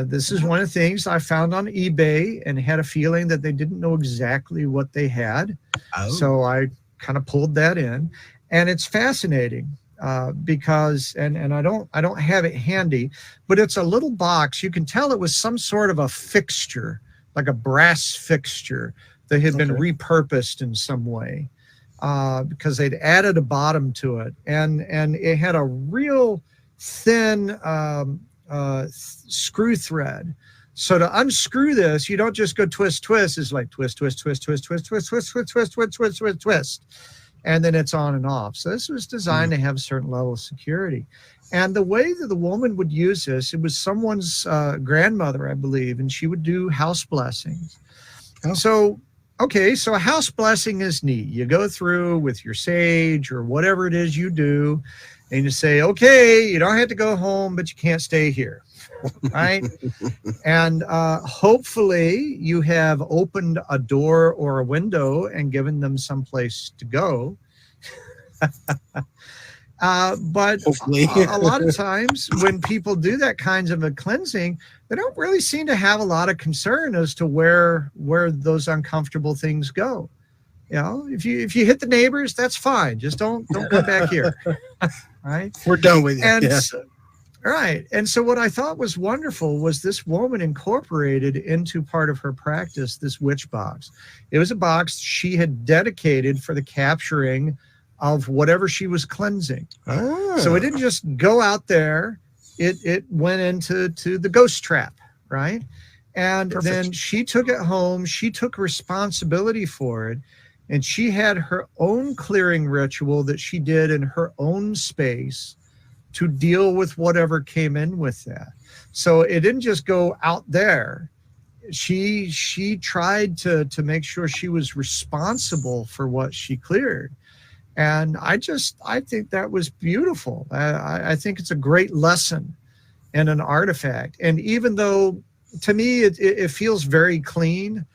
This is one of the things I found on eBay and had a feeling that they didn't know exactly what they had. Oh. So I kind of pulled that in, and it's fascinating. Because and I don't have it handy, but it's a little box. You can tell it was some sort of a fixture, like a brass fixture that had been repurposed in some way, because they'd added a bottom to it, and it had a real thin screw thread. So to unscrew this, you don't just go twist. It's like twist. And then it's on and off. So this was designed to have a certain level of security. And the way that the woman would use this, it was someone's grandmother, I believe, and she would do house blessings. Oh. So a house blessing is neat. You go through with your sage or whatever it is you do, and you say, okay, you don't have to go home, but you can't stay here. Right? And hopefully you have opened a door or a window and given them someplace to go. But a lot of times when people do that kinds of a cleansing, they don't really seem to have a lot of concern as to where those uncomfortable things go. You know, if you hit the neighbors, that's fine. Just don't come back here. Right? We're done with you. And yeah. Right. And so what I thought was wonderful was this woman incorporated into part of her practice this witch box. It was a box she had dedicated for the capturing of whatever she was cleansing. Oh. So it didn't just go out there. It went into the ghost trap, right? And Perfect. Then she took it home. She took responsibility for it. And she had her own clearing ritual that she did in her own space to deal with whatever came in with that. So it didn't just go out there. She tried to make sure she was responsible for what she cleared. And I think that was beautiful. I think it's a great lesson and an artifact. And even though to me it feels very clean,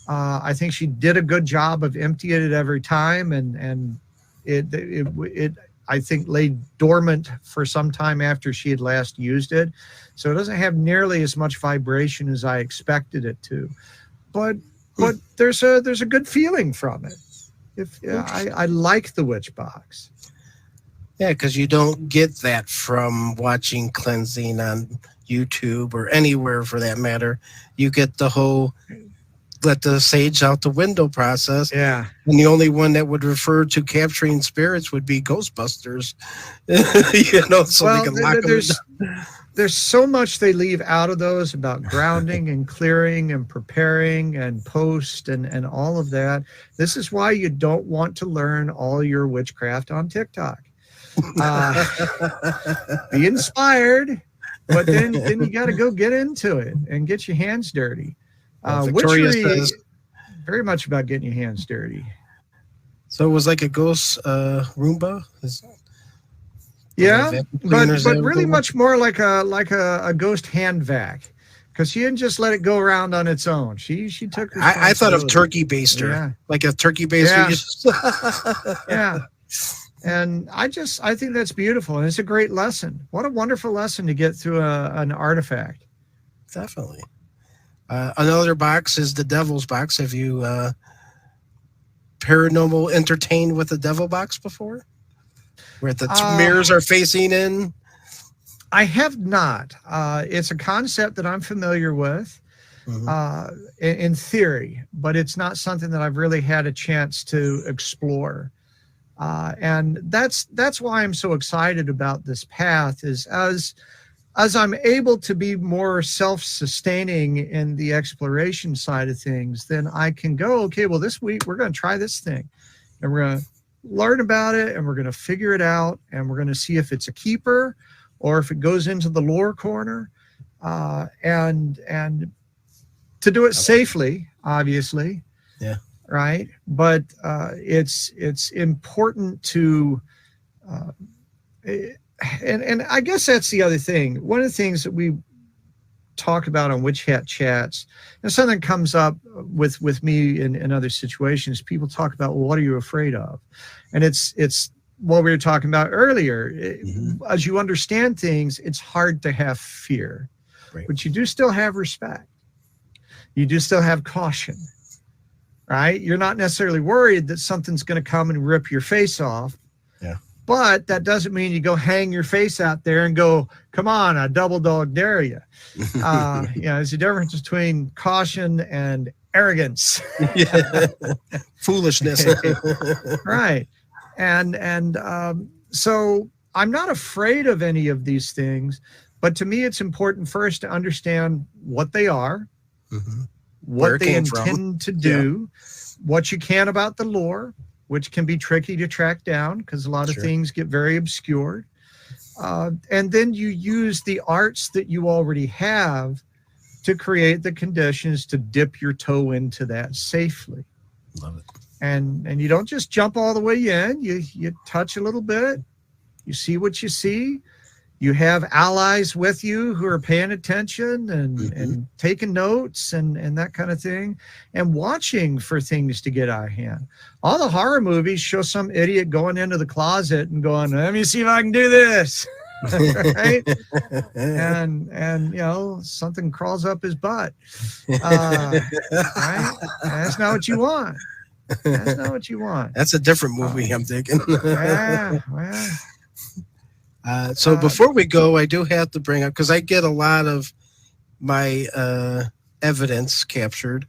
I think she did a good job of emptying it every time, and it I think lay dormant for some time after she had last used it. So it doesn't have nearly as much vibration as I expected it to. But there's a good feeling from it. I like the witch box. Yeah, because you don't get that from watching cleansing on YouTube or anywhere for that matter. You get the whole let the sage out the window process. Yeah. And the only one that would refer to capturing spirits would be Ghostbusters. So well, they can lock them. There's so much they leave out of those about grounding and clearing and preparing and post and all of that. This is why you don't want to learn all your witchcraft on TikTok. Be inspired, but then you got to go get into it and get your hands dirty. Witchery is very much about getting your hands dirty. So it was like a ghost Roomba? Yeah, but really much more like a ghost hand vac, because she didn't just let it go around on its own. She took. I thought of turkey baster, like a turkey baster. Yeah. And I think that's beautiful, and it's a great lesson. What a wonderful lesson to get through an artifact. Definitely. Another box is the Devil's box. Have you paranormal entertained with the Devil box before? where the mirrors are facing in? I have not. It's a concept that I'm familiar with in theory, but it's not something that I've really had a chance to explore. And that's why I'm so excited about this path, is as I'm able to be more self-sustaining in the exploration side of things, then I can go, okay, well, this week we're going to try this thing, and we're going to learn about it, and we're going to figure it out, and we're going to see if it's a keeper or if it goes into the lore corner, and to do it safely, obviously. Yeah. Right. But it's important to, and I guess that's the other thing. One of the things that we talk about on Witch Hat Chats, and something comes up with me in other situations, people talk about, well, what are you afraid of? And it's what we were talking about earlier. As you understand things, it's hard to have fear, right, but you do still have respect. You do still have caution, right? You're not necessarily worried that something's going to come and rip your face off. Yeah. But that doesn't mean you go hang your face out there and go, come on, I double dog dare you. There's a difference between caution and arrogance. Foolishness. Right. And so I'm not afraid of any of these things, but to me, it's important first to understand what they are, what they intend to do, what you can about the lore, which can be tricky to track down because a lot of things get very obscured. And then you use the arts that you already have to create the conditions to dip your toe into that safely. Love it. And you don't just jump all the way in. You touch a little bit. You see what you see. You have allies with you who are paying attention and taking notes and that kind of thing, and watching for things to get out of hand. All the horror movies show some idiot going into the closet and going, let me see if I can do this. Right? And something crawls up his butt. Right? That's not what you want. That's not what you want. That's a different movie, I'm thinking. Yeah, well. So before we go, I do have to bring up, because I get a lot of my evidence captured.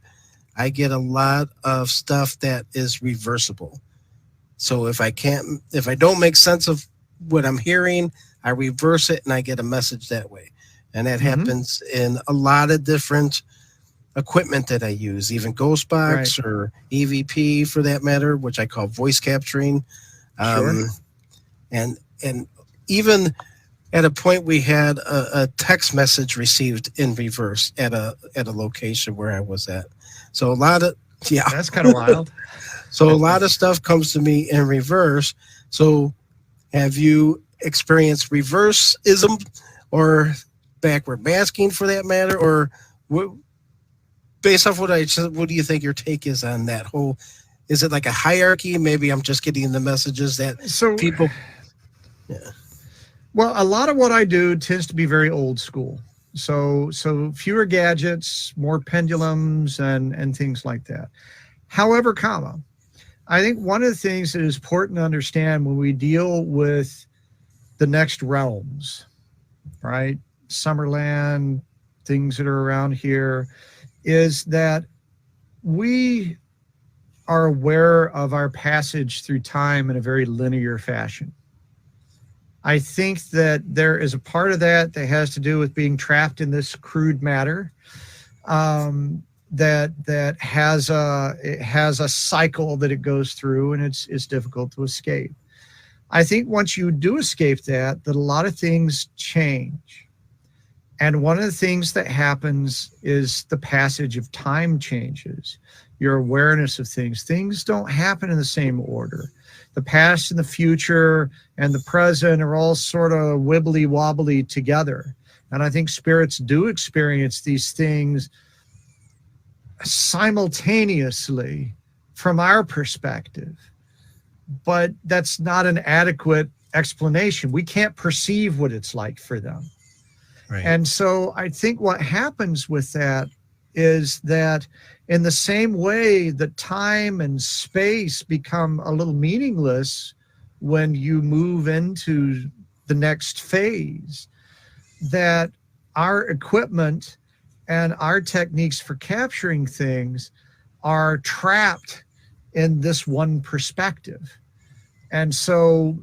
I get a lot of stuff that is reversible. So if I don't make sense of what I'm hearing, I reverse it and I get a message that way. And that happens in a lot of different equipment that I use, even Ghostbox or EVP for that matter, which I call voice capturing. And even at a point we had a text message received in reverse at a location where I was at. So a lot of, that's kind of wild. So a lot of stuff comes to me in reverse. So have you experienced reverse-ism or backward masking for that matter? Or based off what do you think your take is on that whole, is it like a hierarchy? Maybe I'm just getting the messages that people. Yeah. Well, a lot of what I do tends to be very old school. So fewer gadgets, more pendulums and things like that. However, I think one of the things that is important to understand when we deal with the next realms, right? Summerland, things that are around here, is that we are aware of our passage through time in a very linear fashion. I think that there is a part of that has to do with being trapped in this crude matter that has a cycle that it goes through, and it's difficult to escape. I think once you do escape that a lot of things change. And one of the things that happens is the passage of time changes. Your awareness of things. Things don't happen in the same order. The past and the future and the present are all sort of wibbly wobbly together. And I think spirits do experience these things simultaneously from our perspective. But that's not an adequate explanation. We can't perceive what it's like for them. Right. And so I think what happens with that is that in the same way that time and space become a little meaningless when you move into the next phase, that our equipment and our techniques for capturing things are trapped in this one perspective. And so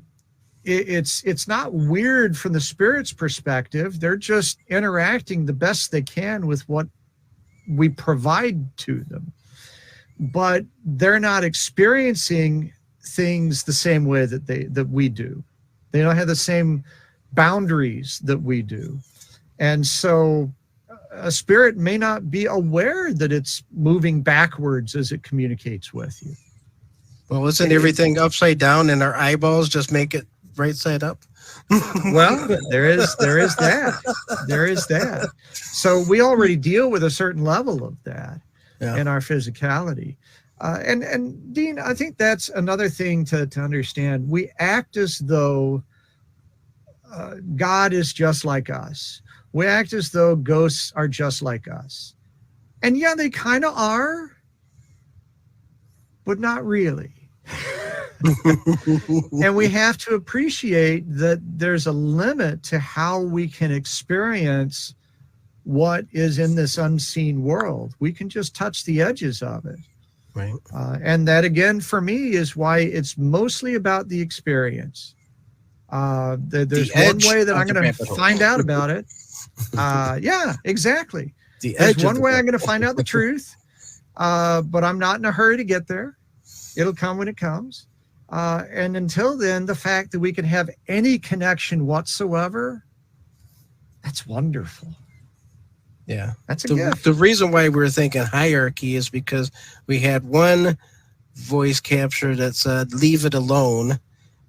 it's not weird from the spirit's perspective. They're just interacting the best they can with what we provide to them. But they're not experiencing things the same way that we do. They don't have the same boundaries that we do. And so a spirit may not be aware that it's moving backwards as it communicates with you. Well, isn't everything upside down and our eyeballs just make it right side up? Well, there is that. There is that. So we already deal with a certain level of that in our physicality. And Dean, I think that's another thing to understand. We act as though God is just like us. We act as though ghosts are just like us. And yeah, they kind of are, but not really. And we have to appreciate that there's a limit to how we can experience what is in this unseen world. We can just touch the edges of it. Right. And that, again, for me, is why it's mostly about the experience. There's one way that I'm going to find out about it. Yeah, exactly. There's one way I'm going to find out the truth, but I'm not in a hurry to get there. It'll come when it comes. And until then, the fact that we can have any connection whatsoever, that's wonderful. Yeah. That's a gift. The reason why we're thinking hierarchy is because we had one voice capture that said, leave it alone.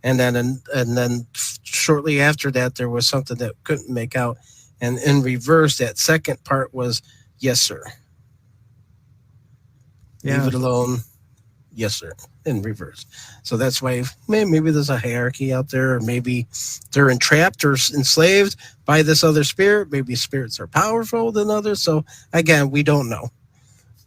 And then shortly after that, there was something that couldn't make out. And in reverse, that second part was, yes, sir. Yeah. Leave it alone. Yes, sir. In reverse. So that's why maybe there's a hierarchy out there, or maybe they're entrapped or enslaved by this other spirit. Maybe spirits are powerful than others. So again, we don't know.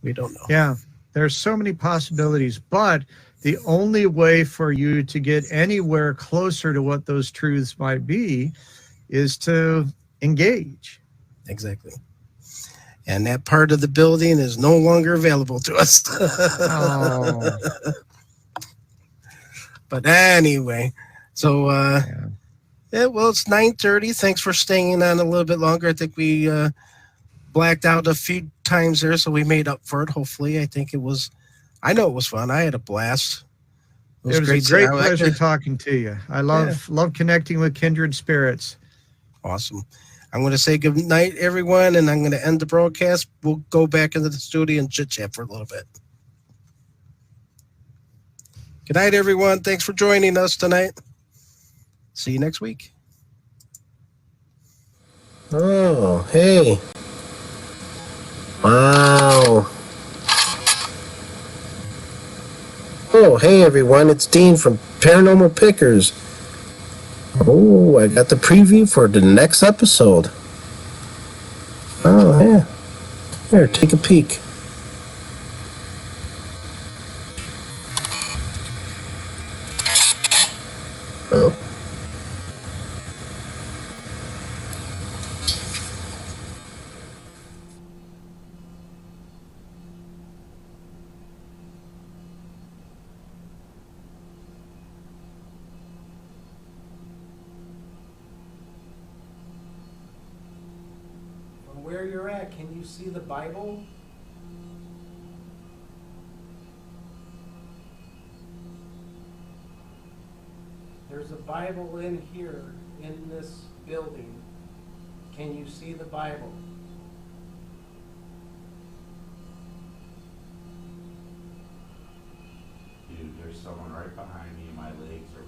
We don't know. Yeah, there's so many possibilities, but the only way for you to get anywhere closer to what those truths might be is to engage. Exactly. And that part of the building is no longer available to us. Oh. But anyway, so well, it's 9:30. Thanks for staying on a little bit longer. I think we blacked out a few times there, so we made up for it. Hopefully, I know it was fun. I had a blast. It was a great pleasure talking to you. I love connecting with kindred spirits. Awesome. I'm going to say good night, everyone, and I'm going to end the broadcast. We'll go back into the studio and chit-chat for a little bit. Good night, everyone. Thanks for joining us tonight. See you next week. Oh, hey. Wow. Oh, hey, everyone. It's Dean from Paranormal Pickers. Oh, I got the preview for the next episode. Oh, yeah. Here, take a peek. Oh. Where you're at, can you see the Bible? There's a Bible in here, in this building. Can you see the Bible? Dude, there's someone right behind me. My legs are